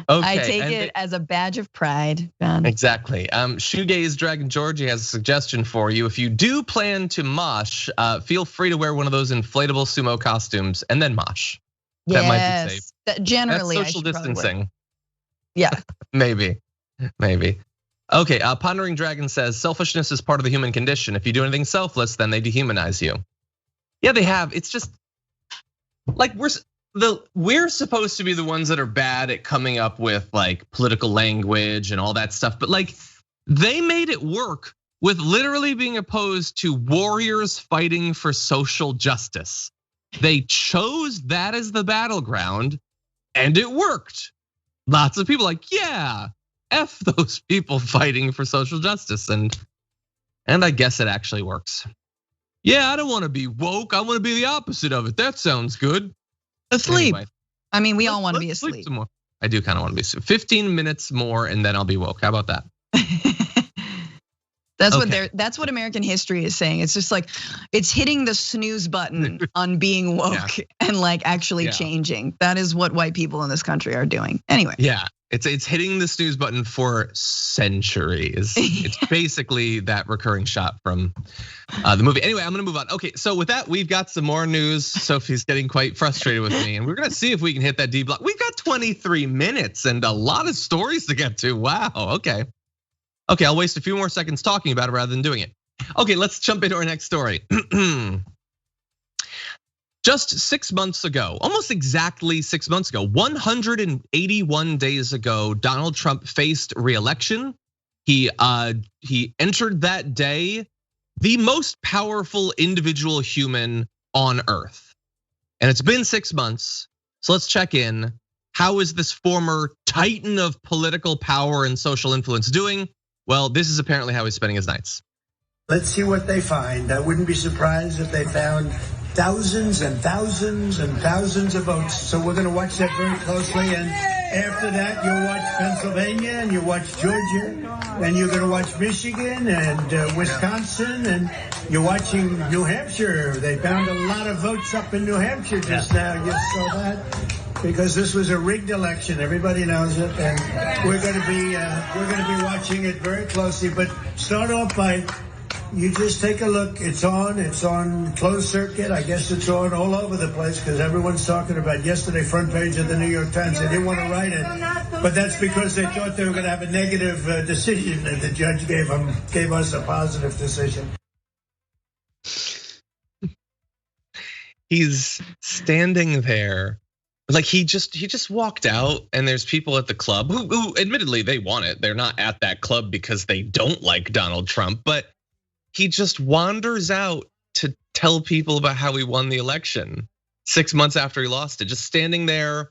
Okay, I take it as a badge of pride, John. Exactly. Shoegaze Dragon Georgie has a suggestion for you. If you do plan to mosh, feel free to wear one of those inflatable sumo costumes and then mosh. That might be safe. Generally, that's social distancing. Yeah. Maybe. Okay, Pondering Dragon says selfishness is part of the human condition. If you do anything selfless, then they dehumanize you. Yeah, they have. It's just like we're supposed to be the ones that are bad at coming up with like political language and all that stuff, but like they made it work with literally being opposed to warriors fighting for social justice. They chose that as the battleground and it worked. Lots of people like, yeah, F those people fighting for social justice. And I guess it actually works. Yeah, I don't want to be woke. I want to be the opposite of it. That sounds good. Asleep. Anyway, I mean, we all want to be asleep. Some more. I do kind of want to be asleep. 15 minutes more and then I'll be woke. How about that? That's what American history is saying. It's just like it's hitting the snooze button on being woke and like actually changing. That is what white people in this country are doing. Anyway. Yeah. It's hitting the snooze button for centuries. It's basically that recurring shot from the movie. Anyway, I'm gonna move on. Okay, so with that, we've got some more news. Sophie's getting quite frustrated with me, and we're gonna see if we can hit that D block. We've got 23 minutes and a lot of stories to get to. Wow, okay. Okay, I'll waste a few more seconds talking about it rather than doing it. Okay, let's jump into our next story. Just 6 months ago, almost exactly 6 months ago, 181 days ago, Donald Trump faced re-election. He entered that day the most powerful individual human on earth. And it's been 6 months, so let's check in. How is this former titan of political power and social influence doing? Well, this is apparently how he's spending his nights. Let's see what they find. I wouldn't be surprised if they found thousands and thousands and thousands of votes. So we're going to watch that very closely. And after that, you'll watch Pennsylvania and you'll watch Georgia and you're going to watch Michigan and Wisconsin and you're watching New Hampshire. They found a lot of votes up in New Hampshire just now. You saw that because this was a rigged election. Everybody knows it, and we're going to be watching it very closely. But start off by. You just take a look. It's on closed circuit. I guess it's on all over the place because everyone's talking about yesterday front page of the New York Times. They didn't want to write it, but that's because they thought they were going to have a negative decision, and the judge gave us a positive decision. he's standing there. Like he just walked out, and there's people at the club who admittedly they want it. They're not at that club because they don't like Donald Trump, but he just wanders out to tell people about how he won the election 6 months after he lost it. Just standing there,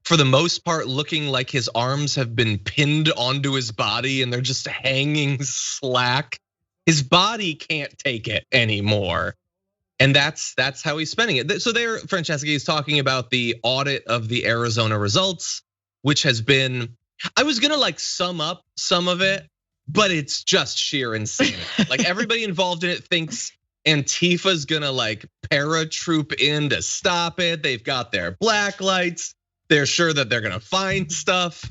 for the most part, looking like his arms have been pinned onto his body and they're just hanging slack. His body can't take it anymore. And that's how he's spending it. So there, Francesca is talking about the audit of the Arizona results, which has been, I was gonna like sum up some of it, but it's just sheer insanity. Like everybody involved in it thinks Antifa's gonna like paratroop in to stop it. They've got their black lights. They're sure that they're gonna find stuff.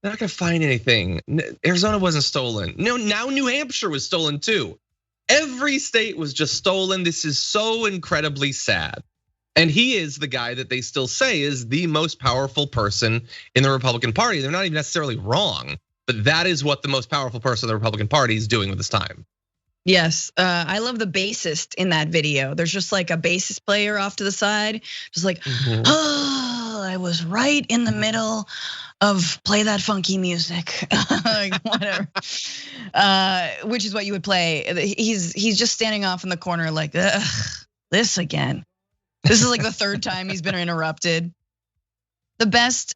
They're not gonna find anything. Arizona wasn't stolen. No, now New Hampshire was stolen too. Every state was just stolen. This is so incredibly sad. And he is the guy that they still say is the most powerful person in the Republican Party. They're not even necessarily wrong, but that is what the most powerful person in the Republican Party is doing with his time. Yes, I love the bassist in that video. There's just like a bassist player off to the side, just like, oh, I was right in the middle of play that funky music, like whatever, which is what you would play. He's just standing off in the corner like, ugh, this again. This is like the third time he's been interrupted. The best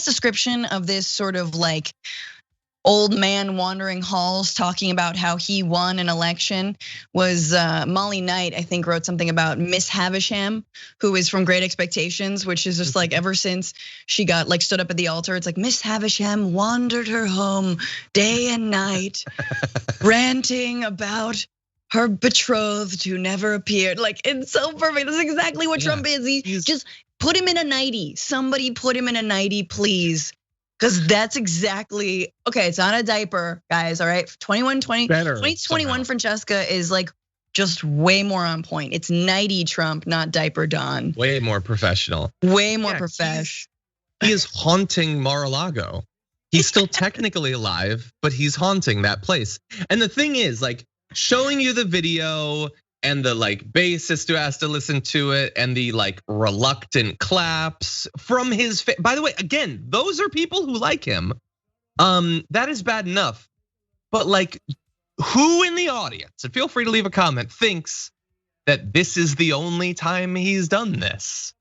description of this sort of like old man wandering halls talking about how he won an election was Molly Knight, I think, wrote something about Miss Havisham, who is from Great Expectations, which is just like ever since she got like stood up at the altar, it's like Miss Havisham wandered her home day and night, ranting about her betrothed who never appeared. Like it's so perfect. That's exactly what Trump is. He's just put him in a nightie. Somebody put him in a nightie, please. Because that's exactly, okay, it's not a diaper, guys, all right? 2021, Francesca is like just way more on point. It's nighty Trump, not diaper Don. Way more professional. Way more professional. He is haunting Mar-A-Lago. He's still technically alive, but he's haunting that place. And the thing is, like, showing you the video and the like bassist who has to listen to it and the like reluctant claps from his by the way, again, those are people who like him. That is bad enough. But like, who in the audience, and feel free to leave a comment, thinks that this is the only time he's done this?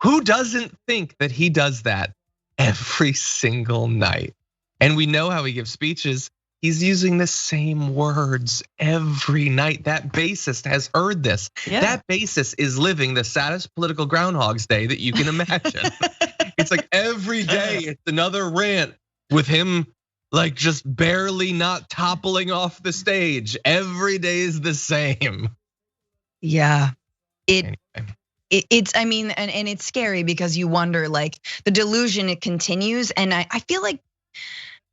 Who doesn't think that he does that every single night? And we know how he gives speeches. He's using the same words every night. That bassist has heard this. Yeah. That bassist is living the saddest political Groundhog's Day that you can imagine. It's like every day it's another rant with him like just barely not toppling off the stage. Every day is the same. Yeah, it's, I mean, and it's scary because you wonder like the delusion, it continues. And I feel like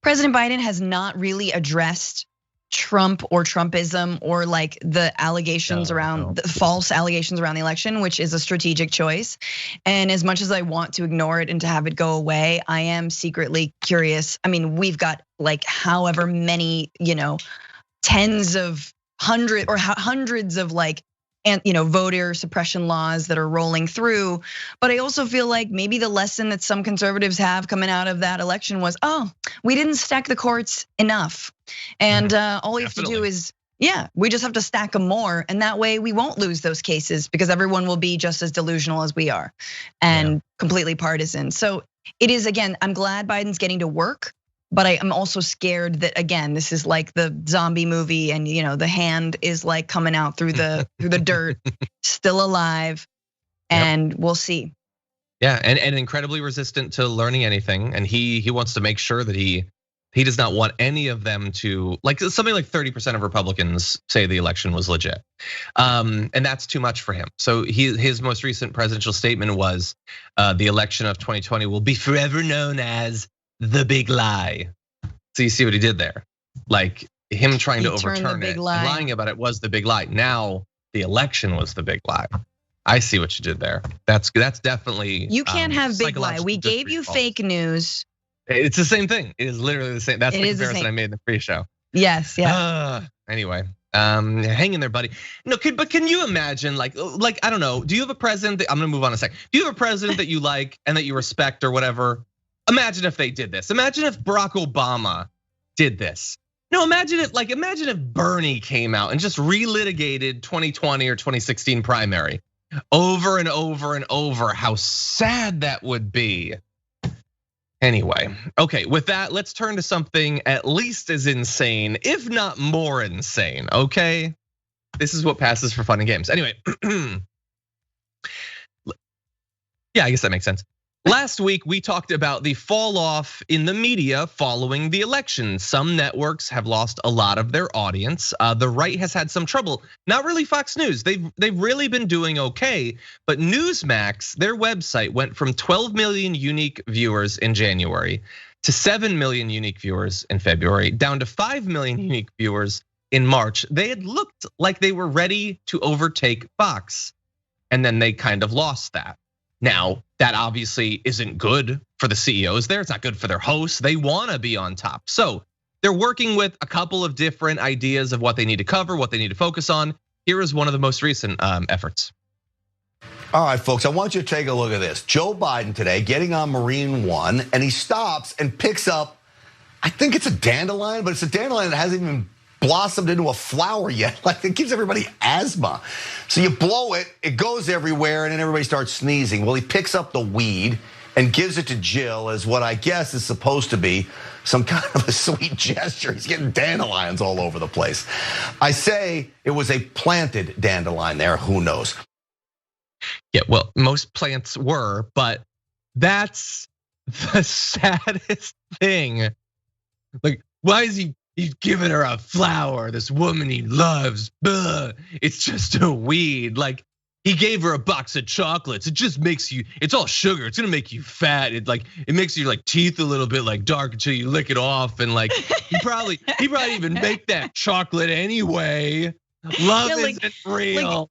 President Biden has not really addressed Trump or Trumpism or like the allegations around the false allegations around the election, which is a strategic choice. And as much as I want to ignore it and to have it go away, I am secretly curious. I mean, we've got like however many, tens of hundreds of like, and voter suppression laws that are rolling through. But I also feel like maybe the lesson that some conservatives have coming out of that election was, oh, we didn't stack the courts enough. And all we have to do is, we just have to stack them more. And that way we won't lose those cases because everyone will be just as delusional as we are and completely partisan. So it is, again, I'm glad Biden's getting to work. But I am also scared that, again, this is like the zombie movie and the hand is like coming out through the dirt, still alive, and we'll see. Yeah, and incredibly resistant to learning anything. And he wants to make sure that he does not want any of them to, like something like 30% of Republicans say the election was legit. And that's too much for him. So his most recent presidential statement was the election of 2020 will be forever known as the big lie. So you see what he did there? Like him trying to overturn it, and lying about it was the big lie. Now the election was the big lie. I see what you did there. That's definitely. You can't have big lie. We gave you fake news. It's the same thing. It is literally the same. That's the comparison I made in the pre-show. Yes, yeah. Anyway, Hang in there, buddy. No, but can you imagine, like I don't know, do you have a president I'm gonna move on a sec. Do you have a president that you like and that you respect or whatever? Imagine if they did this. Imagine if Barack Obama did this. No, imagine if Bernie came out and just relitigated 2020 or 2016 primary over and over and over. How sad that would be. Anyway, okay, with that, let's turn to something at least as insane, if not more insane, okay? This is what passes for fun and games. Anyway, yeah, I guess that makes sense. Last week, we talked about the fall off in the media following the election. Some networks have lost a lot of their audience. The right has had some trouble. Not really Fox News. They've really been doing okay. But Newsmax, their website, went from 12 million unique viewers in January to 7 million unique viewers in February, down to 5 million unique viewers in March. They had looked like they were ready to overtake Fox, and then they kind of lost that. Now, that obviously isn't good for the CEOs there. It's not good for their hosts. They want to be on top. So they're working with a couple of different ideas of what they need to cover, what they need to focus on. Here is one of the most recent efforts. All right, folks, I want you to take a look at this. Joe Biden today getting on Marine One, and he stops and picks up, I think it's a dandelion, but it's a dandelion that hasn't even blossomed into a flower yet. Like, it gives everybody asthma. So you blow it, it goes everywhere, and then everybody starts sneezing. Well, he picks up the weed and gives it to Jill as what I guess is supposed to be some kind of a sweet gesture. He's getting dandelions all over the place. I say it was a planted dandelion there, who knows? Yeah, well, most plants were, but that's the saddest thing. Like, why is he's giving her a flower, this woman he loves? It's just a weed. Like, he gave her a box of chocolates. It just makes you, it's all sugar. It's gonna make you fat. It makes your teeth a little bit dark until you lick it off. And he probably even make that chocolate anyway. Love isn't real.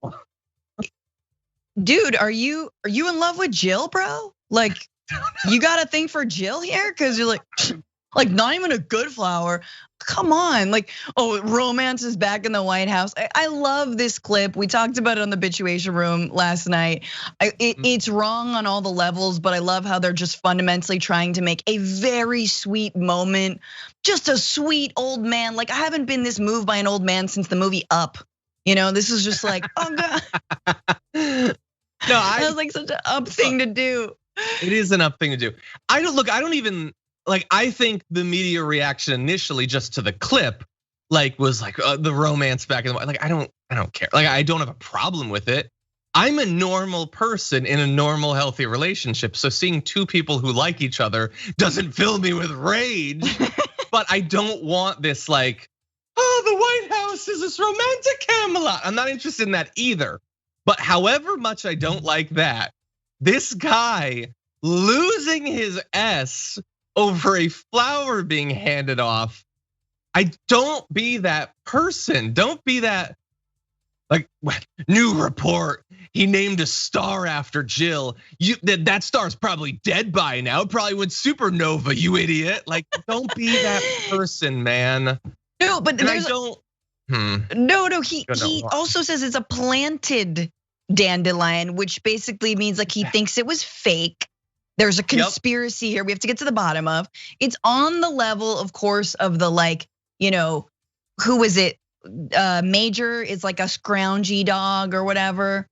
Dude, are you in love with Jill, bro? You got a thing for Jill here? Cause you're like not even a good flower. Come on, romance is back in the White House. I love this clip. We talked about it on the Bitchuation room last night. It's wrong on all the levels, but I love how they're just fundamentally trying to make a very sweet moment. Just a sweet old man. I haven't been this moved by an old man since the movie Up. This is just oh God. No, that was such an up thing to do. It is an up thing to do. I think the media reaction initially just to the clip, was the romance back in the I don't care. I don't have a problem with it. I'm a normal person in a normal, healthy relationship. So seeing two people who like each other doesn't fill me with rage. But I don't want this the White House is this romantic Camelot. I'm not interested in that either. But however much I don't like that, this guy losing his S over a flower being handed off. Don't be that person. Don't be that, new report. He named a star after Jill. That star's probably dead by now. It probably went supernova, you idiot. Don't be that person, man. No, but and there's No, he also says it's a planted dandelion, which basically means he thinks it was fake. There's a conspiracy here we have to get to the bottom of. It's on the level, of course, of the who is it? Major is a scroungy dog or whatever.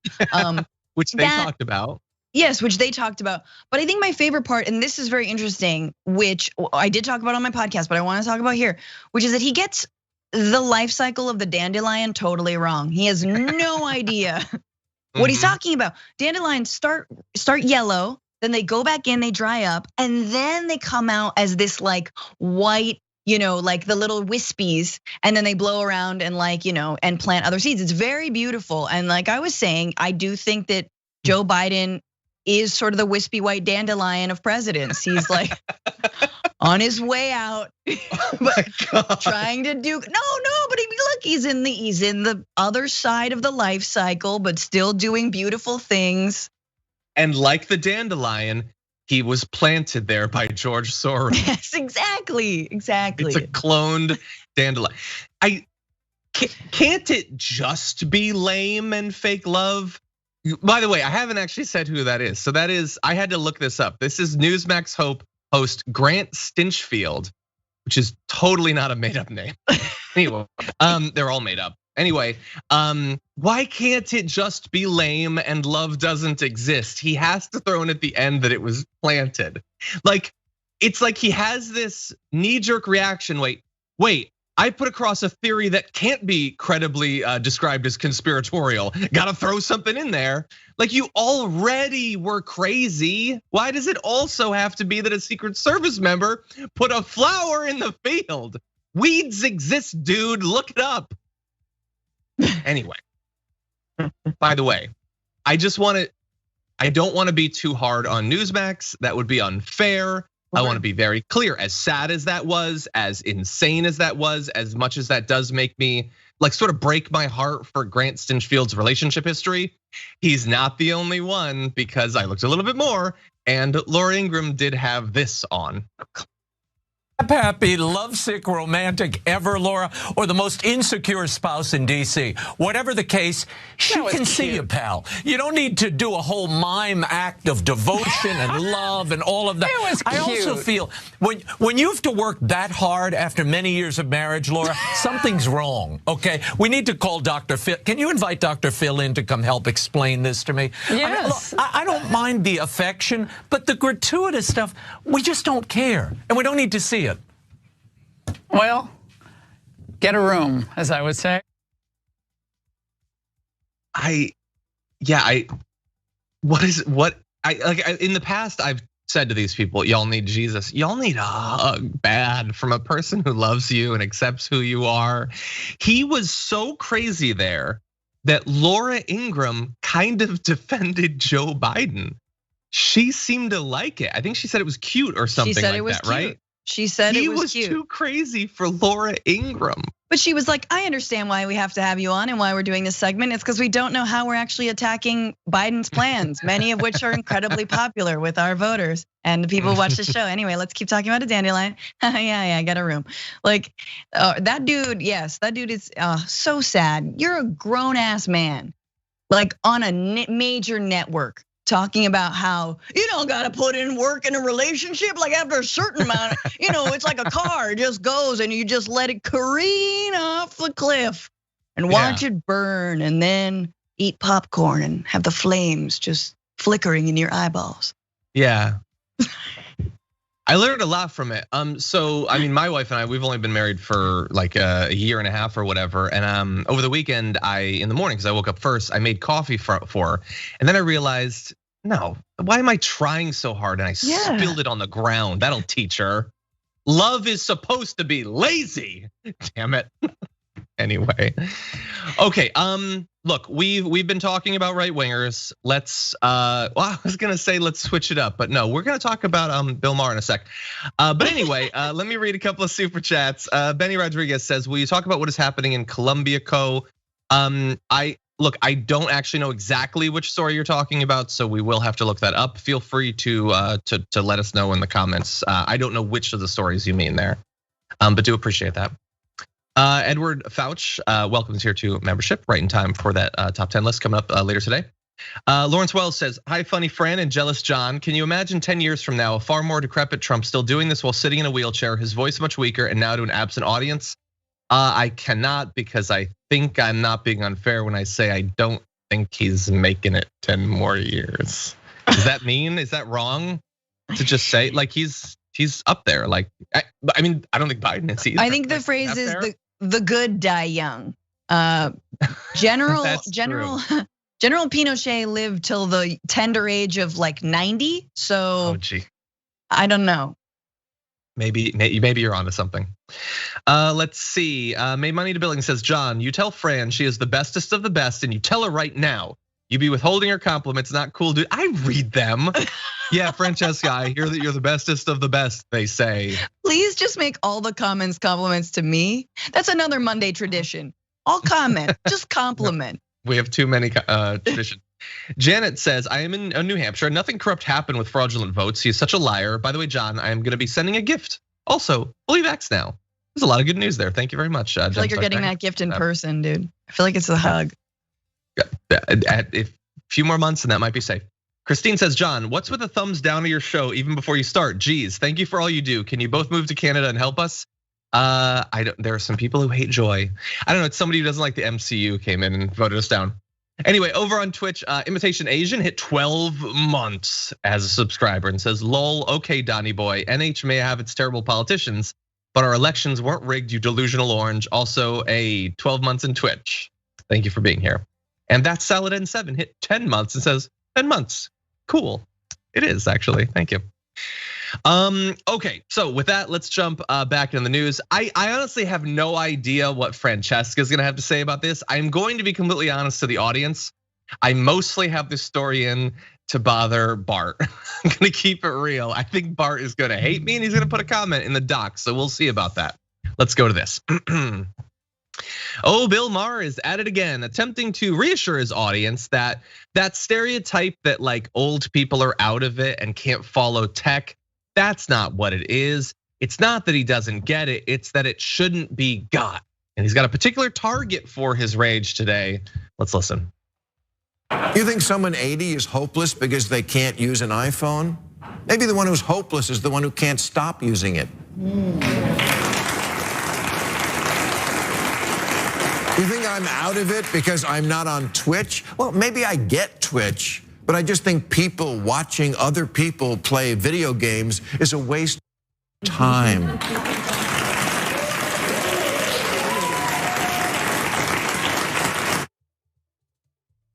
Which they talked about. Yes, which they talked about. But I think my favorite part, and this is very interesting, which I did talk about on my podcast, but I want to talk about here, which is that he gets the life cycle of the dandelion totally wrong. He has no idea what he's talking about. Dandelions start yellow, then they go back in, they dry up, and then they come out as this white, the little wispies, and then they blow around and and plant other seeds. It's very beautiful. And like I was saying, I do think that Joe Biden is sort of the wispy white dandelion of presidents. He's on his way out, but trying to do but he's in the other side of the life cycle, but still doing beautiful things. And like the dandelion, he was planted there by George Soros. Yes, exactly. It's a cloned dandelion. Can't it just be lame and fake love? By the way, I haven't actually said who that is. So that is, I had to look this up. This is Newsmax host Grant Stinchfield, which is totally not a made up name. Anyway, they're all made up. Anyway, why can't it just be lame and love doesn't exist? He has to throw in at the end that it was planted. Like, it's like he has this knee-jerk reaction. Wait, I put across a theory that can't be credibly described as conspiratorial. Gotta throw something in there. Like, you already were crazy. Why does it also have to be that a Secret Service member put a flower in the field? Weeds exist, dude, look it up. Anyway, by the way, I don't want to be too hard on Newsmax. That would be unfair. I want to be very clear. As sad as that was, as insane as that was, as much as that does make me like sort of break my heart for Grant Stinchfield's relationship history, he's not the only one, because I looked a little bit more and Laura Ingraham did have this on. Happy, lovesick, romantic ever, Laura, or the most insecure spouse in DC. Whatever the case, she can see you, pal. You don't need to do a whole mime act of devotion and love and all of that. It was cute. I also feel when you have to work that hard after many years of marriage, Laura, something's wrong, okay? We need to call Dr. Phil. Can you invite Dr. Phil in to come help explain this to me? Yes. I don't mind the affection, but the gratuitous stuff, we just don't care, and we don't need to see it. Well, get a room, as I would say. In the past, I've said to these people, y'all need Jesus. Y'all need a hug bad from a person who loves you and accepts who you are. He was so crazy there that Laura Ingraham kind of defended Joe Biden. She seemed to like it. I think she said it was cute or something like that, right? She said it was He cute. was too crazy for Laura Ingraham. But she was like, I understand why we have to have you on and why we're doing this segment. It's because we don't know how we're actually attacking Biden's plans, many of which are incredibly popular with our voters and the people who watch the show. Anyway, let's keep talking about a dandelion. Yeah, I got a room. Like that dude, yes, that dude is so sad. You're a grown ass man, like on a major network, talking about how you don't gotta put in work in a relationship. Like after a certain amount, it's like a car, it just goes and you just let it careen off the cliff and watch it burn and then eat popcorn and have the flames just flickering in your eyeballs. Yeah. I learned a lot from it. So I mean, my wife and I, we've only been married for like a year and a half or whatever. And over the weekend, in the morning, because I woke up first, I made coffee for her, and then I realized, no, why am I trying so hard? And I spilled it on the ground. That'll teach her. Love is supposed to be lazy. Damn it. Anyway, okay. Look, we've been talking about right wingers. Let's I was gonna say let's switch it up, but no, we're gonna talk about Bill Maher in a sec. But anyway, let me read a couple of super chats. Benny Rodriguez says, "Will you talk about what is happening in Columbia Co?" I don't actually know exactly which story you're talking about, so we will have to look that up. Feel free to let us know in the comments. I don't know which of the stories you mean there, but do appreciate that. Edward Fouch welcomes here to membership, right in time for that top 10 list coming up later today. Lawrence Wells says, "Hi, funny Fran and jealous John. Can you imagine 10 years from now, a far more decrepit Trump still doing this while sitting in a wheelchair, his voice much weaker, and now to an absent audience?" I cannot, because I think I'm not being unfair when I say I don't think he's making it 10 more years. Does that mean, is that wrong to just say, like he's up there? Like, I mean, I don't think Biden is either. I think the phrase is the good die young. General Pinochet lived till the tender age of like 90. So I don't know. Maybe you're onto something. Let's see. Made Money to Billing says, "John, you tell Fran she is the bestest of the best, and you tell her right now. You be withholding her compliments, not cool, dude." I read them. Yeah, Francesca, I hear that you're the bestest of the best, they say. Please just make all the comments compliments to me. That's another Monday tradition. I'll comment, just compliment. We have too many traditions. Janet says, "I am in New Hampshire. Nothing corrupt happened with fraudulent votes. He is such a liar. By the way, John, I am gonna be sending a gift. Also, fully vaxxed now. There's a lot of good news there. Thank you very much. I feel like you're getting that gift in person, dude. I feel like it's a hug. A few more months and that might be safe. Christine says, John, what's with the thumbs down of your show even before you start? Geez, thank you for all you do. Can you both move to Canada and help us? There are some people who hate Joy. I don't know, it's somebody who doesn't like the MCU came in and voted us down. Anyway, over on Twitch, Imitation Asian hit 12 months as a subscriber and says, lol, okay, Donnie boy, NH may have its terrible politicians, but our elections weren't rigged, you delusional orange. Also, 12 months in Twitch. Thank you for being here. And that's Salad N7 hit 10 months and says, 10 months, cool. It is actually, thank you. Okay, so with that, let's jump back into the news. I honestly have no idea what Francesca is gonna have to say about this. I'm going to be completely honest to the audience. I mostly have this story in to bother Bart. I'm gonna keep it real. I think Bart is gonna hate me and he's gonna put a comment in the doc, so we'll see about that. Let's go to this. Oh, Bill Maher is at it again, attempting to reassure his audience that stereotype that like old people are out of it and can't follow tech, that's not what it is. It's not that he doesn't get it, it's that it shouldn't be got. And he's got a particular target for his rage today. Let's listen. You think someone 80 is hopeless because they can't use an iPhone? Maybe the one who's hopeless is the one who can't stop using it. You think I'm out of it because I'm not on Twitch? Well, maybe I get Twitch, but I just think people watching other people play video games is a waste of time.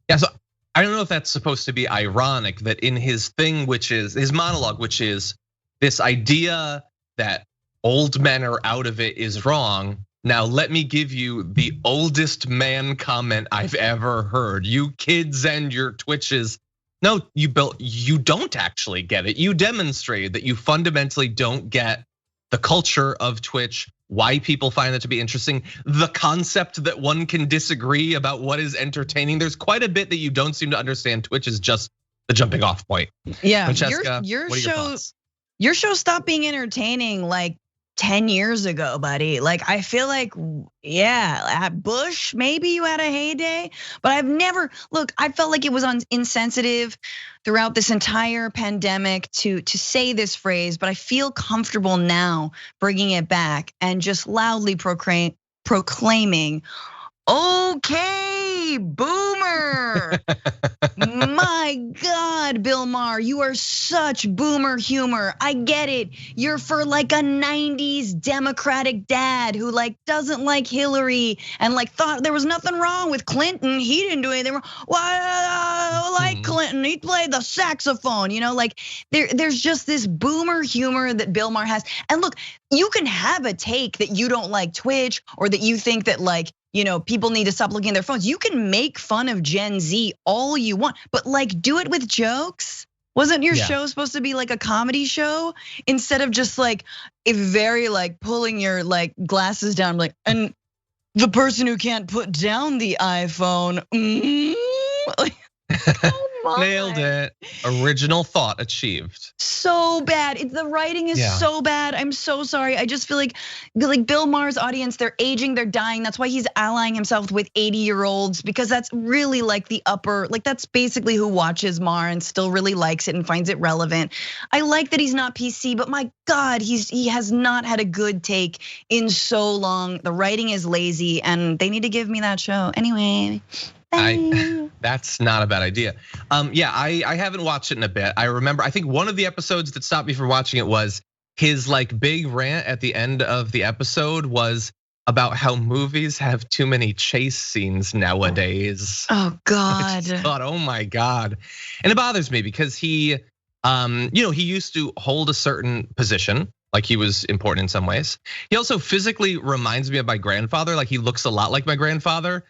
Yeah, so I don't know if that's supposed to be ironic that in his thing, which is his monologue, which is this idea that old men are out of it is wrong. Now, let me give you the oldest man comment I've ever heard. You kids and your Twitches. No, you don't actually get it. You demonstrated that you fundamentally don't get the culture of Twitch, why people find it to be interesting, the concept that one can disagree about what is entertaining. There's quite a bit that you don't seem to understand. Twitch is just the jumping off point. Yeah, Francesca, your show stopped being entertaining like 10 years ago, buddy. Like, I feel like, yeah, at Bush, maybe you had a heyday, but I've never, look, I felt like it was insensitive throughout this entire pandemic to say this phrase, but I feel comfortable now bringing it back and just loudly proclaiming, okay, boomer. My God, Bill Maher, you are such boomer humor. I get it. You're for like a 90s Democratic dad who like doesn't like Hillary and like thought there was nothing wrong with Clinton. He didn't do anything wrong. Well, I like Clinton. He played the saxophone, like there's just this boomer humor that Bill Maher has. And look, you can have a take that you don't like Twitch or that you think that like, people need to stop looking at their phones. You can make fun of Gen Z all you want, but like do it with jokes. Wasn't your show supposed to be like a comedy show instead of just like a very like pulling your like glasses down, like, and the person who can't put down the iPhone. Nailed it. Original thought achieved. So bad. The writing is so bad. I'm so sorry. I just feel like Bill Maher's audience, they're aging, they're dying. That's why he's allying himself with 80-year-olds because that's really like the upper, like that's basically who watches Maher and still really likes it and finds it relevant. I like that he's not PC, but my God, he has not had a good take in so long. The writing is lazy and they need to give me that show. Anyway. That's not a bad idea. Yeah, I haven't watched it in a bit. I remember, I think one of the episodes that stopped me from watching it was his like big rant at the end of the episode was about how movies have too many chase scenes nowadays. Oh God. I just thought, oh my God. And it bothers me because he used to hold a certain position. Like he was important in some ways. He also physically reminds me of my grandfather. Like he looks a lot like my grandfather.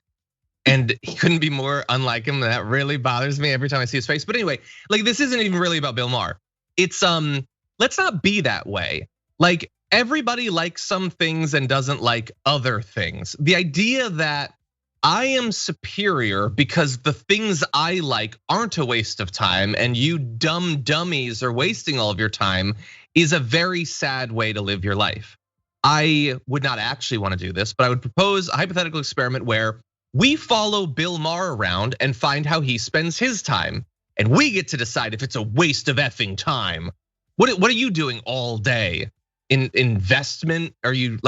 And he couldn't be more unlike him. That really bothers me every time I see his face. But anyway, like this isn't even really about Bill Maher. It's let's not be that way. Like everybody likes some things and doesn't like other things. The idea that I am superior because the things I like aren't a waste of time and you dumb dummies are wasting all of your time is a very sad way to live your life. I would not actually want to do this, but I would propose a hypothetical experiment where we follow Bill Maher around and find how he spends his time. And we get to decide if it's a waste of effing time. What are you doing all day? In investment? Are you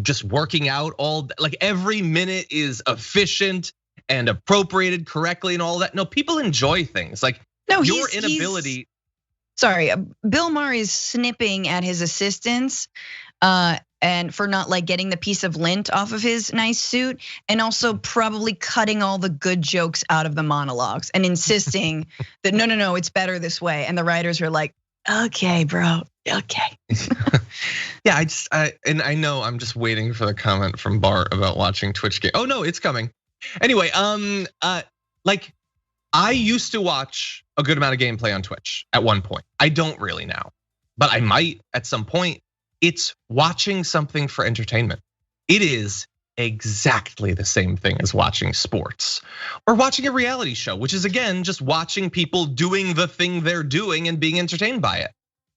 just working out all, like every minute is efficient and appropriated correctly and all that? No, people enjoy things. Like your inability. Sorry, Bill Maher is snipping at his assistants and for not like getting the piece of lint off of his nice suit, and also probably cutting all the good jokes out of the monologues and insisting that no, it's better this way. And the writers are like, okay, bro, okay. Yeah, I know I'm just waiting for the comment from Bart about watching Twitch game. Oh no, it's coming. Anyway, like I used to watch a good amount of gameplay on Twitch at one point. I don't really now, but I might at some point. It's watching something for entertainment. It is exactly the same thing as watching sports or watching a reality show, which is again, just watching people doing the thing they're doing and being entertained by it.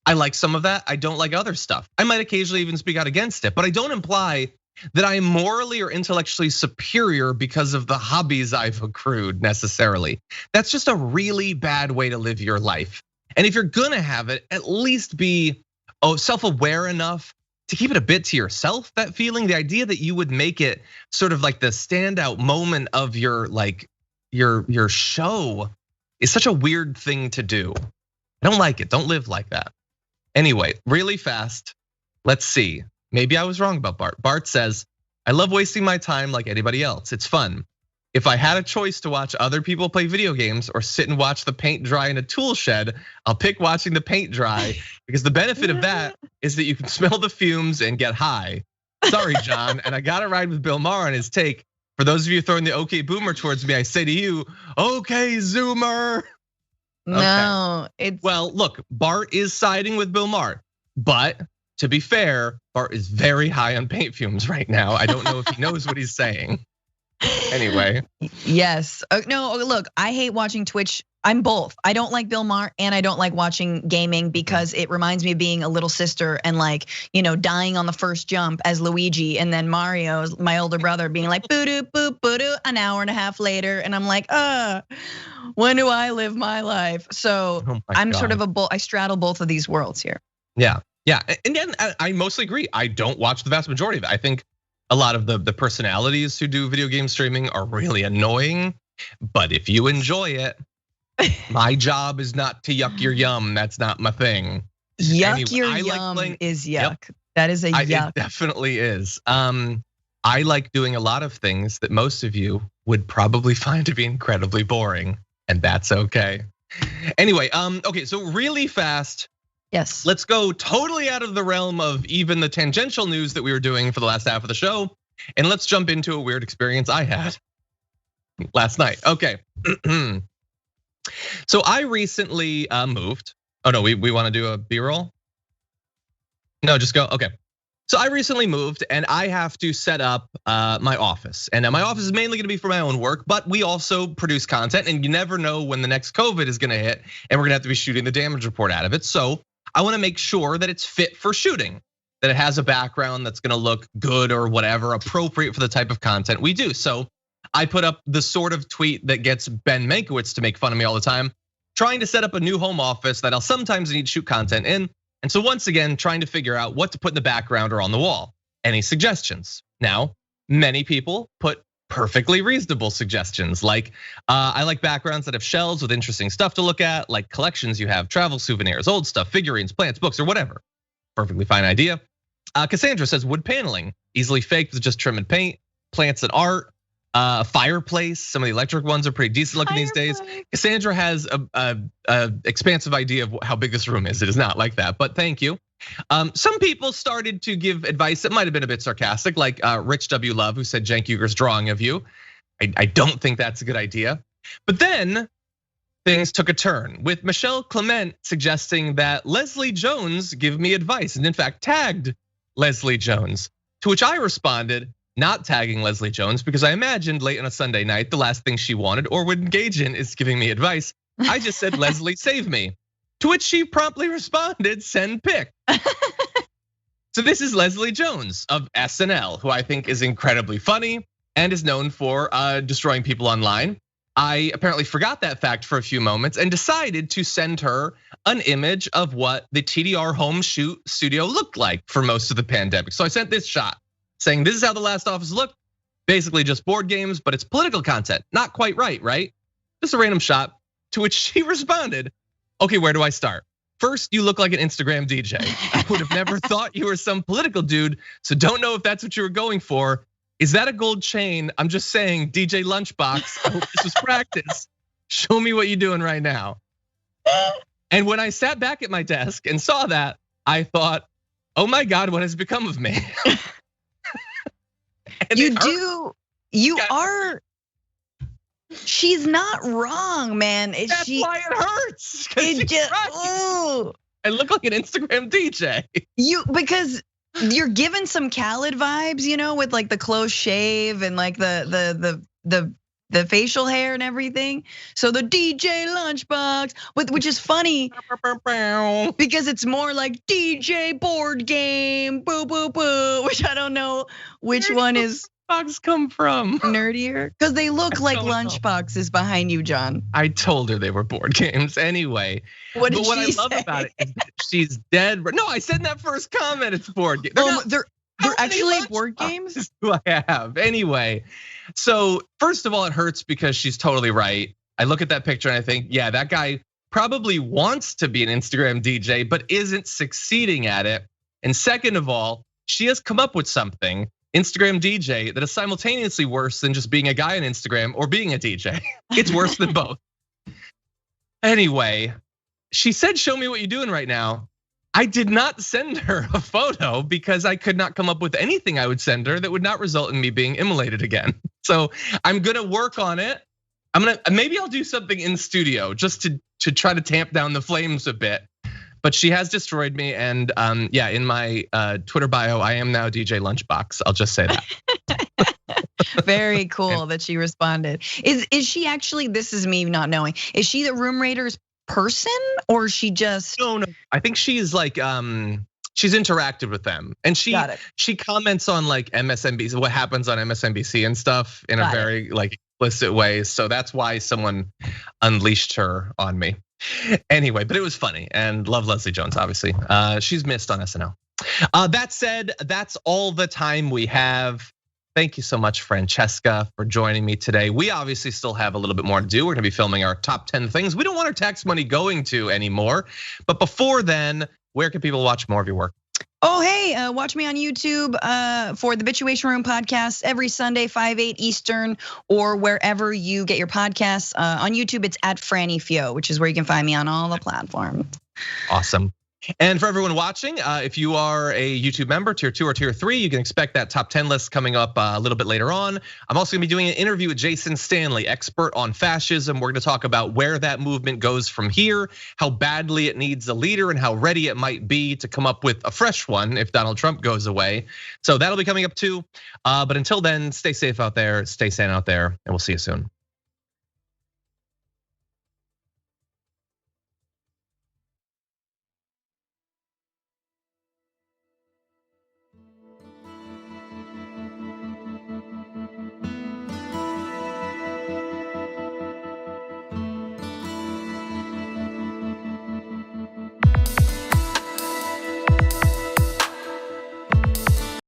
I like some of that. I don't like other stuff. I might occasionally even speak out against it, but I don't imply that I am morally or intellectually superior because of the hobbies I've accrued necessarily. That's just a really bad way to live your life. And if you're gonna have it, at least be self-aware enough to keep it a bit to yourself. That feeling, the idea that you would make it sort of like the standout moment of your your show is such a weird thing to do. I don't like it. Don't live like that. Anyway, really fast. Let's see. Maybe I was wrong about Bart. Bart says, I love wasting my time like anybody else. It's fun. If I had a choice to watch other people play video games or sit and watch the paint dry in a tool shed, I'll pick watching the paint dry because the benefit of that is that you can smell the fumes and get high. Sorry, John, and I gotta ride with Bill Maher on his take. For those of you throwing the okay boomer towards me, I say to you, okay, Zoomer. No, it's. Well, look, Bart is siding with Bill Maher, but to be fair, Bart is very high on paint fumes right now. I don't know if he knows what he's saying. Anyway. Yes. No, look, I hate watching Twitch. I'm both. I don't like Bill Maher and I don't like watching gaming because it reminds me of being a little sister and like, dying on the first jump as Luigi, and then Mario, my older brother, being like boo-doo, boop, boo-doo, an hour and a half later. And I'm like, when do I live my life? So I'm sort of I straddle both of these worlds here. Yeah. And then I mostly agree. I don't watch the vast majority of it. I think a lot of the personalities who do video game streaming are really annoying, but if you enjoy it, my job is not to yuck your yum. That's not my thing. Yuck your yum is yuck. Yep. That is a yuck. It definitely is. I like doing a lot of things that most of you would probably find to be incredibly boring, and that's okay. Anyway, okay, so really fast. Yes. Let's go totally out of the realm of even the tangential news that we were doing for the last half of the show. And let's jump into a weird experience I had last night. Okay. So I recently moved. Oh no, we want to do a B-roll? No, just go, okay. So I recently moved and I have to set up my office. And my office is mainly gonna be for my own work, but we also produce content and you never know when the next COVID is gonna hit and we're gonna have to be shooting the damage report out of it. So I wanna make sure that it's fit for shooting, that it has a background that's gonna look good or whatever, appropriate for the type of content we do. So I put up the sort of tweet that gets Ben Mankiewicz to make fun of me all the time, trying to set up a new home office that I'll sometimes need to shoot content in. And so once again, trying to figure out what to put in the background or on the wall. Any suggestions? Now, many people put perfectly reasonable suggestions. Like, I like backgrounds that have shelves with interesting stuff to look at, like collections you have, travel souvenirs, old stuff, figurines, plants, books, or whatever. Perfectly fine idea. Cassandra says wood paneling, easily faked with just trim and paint, plants and art. Fireplace, some of the electric ones are pretty decent looking these days. Cassandra has a expansive idea of how big this room is. It is not like that, but thank you. Some people started to give advice that might have been a bit sarcastic, like Rich W. Love, who said Cenk Uger's drawing of you. I don't think that's a good idea. But then things took a turn with Michelle Clement suggesting that Leslie Jones give me advice, and in fact tagged Leslie Jones, to which I responded, not tagging Leslie Jones because I imagined late on a Sunday night, the last thing she wanted or would engage in is giving me advice. I just said, Leslie, save me. To which she promptly responded, send pic. So this is Leslie Jones of SNL, who I think is incredibly funny and is known for destroying people online. I apparently forgot that fact for a few moments and decided to send her an image of what the TDR home shoot studio looked like for most of the pandemic. So I sent this shot saying, this is how the last office looked. Basically just board games, but it's political content. Not quite right? Just a random shot, to which she responded, okay, where do I start? First, you look like an Instagram DJ. I would have never thought you were some political dude, so don't know if that's what you were going for. Is that a gold chain? I'm just saying, DJ Lunchbox, I hope this was practice. Show me what you're doing right now. And when I sat back at my desk and saw that, I thought, oh my God, what has become of me? She's not wrong, man. That's why it hurts. I look like an Instagram DJ. Because you're given some Khaled vibes, with like the close shave and like the facial hair and everything. So the DJ Lunchbox, which is funny because it's more like DJ board game, boo boo boo, which I don't know which one is Lunchbox come from nerdier, because they look like Lunchboxes behind you, John. I told her they were board games anyway. What I love about it is that she's dead. No, I said in that first comment it's board game. They're actually board games. Do I have anyway? So first of all, it hurts because she's totally right. I look at that picture and I think, yeah, that guy probably wants to be an Instagram DJ, but isn't succeeding at it. And second of all, she has come up with something, Instagram DJ, that is simultaneously worse than just being a guy on Instagram or being a DJ. It's worse than both. Anyway, she said, show me what you're doing right now. I did not send her a photo because I could not come up with anything I would send her that would not result in me being immolated again. So I'm gonna work on it. Maybe I'll do something in studio just to try to tamp down the flames a bit. But she has destroyed me, and yeah, in my Twitter bio, I am now DJ Lunchbox. I'll just say that. Very cool that she responded. Is she actually? This is me not knowing. Is she the Room Raiders person, or is she just? No. I think she's like she's interacted with them, and she comments on like MSNBC, what happens on MSNBC and stuff in a very like explicit way. So that's why someone unleashed her on me. Anyway, but it was funny, and love Leslie Jones, obviously. She's missed on SNL. That said, that's all the time we have. Thank you so much, Francesca, for joining me today. We obviously still have a little bit more to do. We're gonna be filming our top 10 things we don't want our tax money going to anymore. But before then, where can people watch more of your work? Oh, hey, watch me on YouTube for the Bitchuation Room podcast every Sunday, 5/8 Eastern, or wherever you get your podcasts. On YouTube, it's at Franny Fio, which is where you can find me on all the platforms. Awesome. And for everyone watching, if you are a YouTube member, tier 2 or tier 3, you can expect that top 10 list coming up a little bit later on. I'm also gonna be doing an interview with Jason Stanley, expert on fascism. We're gonna talk about where that movement goes from here, how badly it needs a leader, and how ready it might be to come up with a fresh one if Donald Trump goes away. So that'll be coming up too. But until then, stay safe out there, stay sane out there, and we'll see you soon.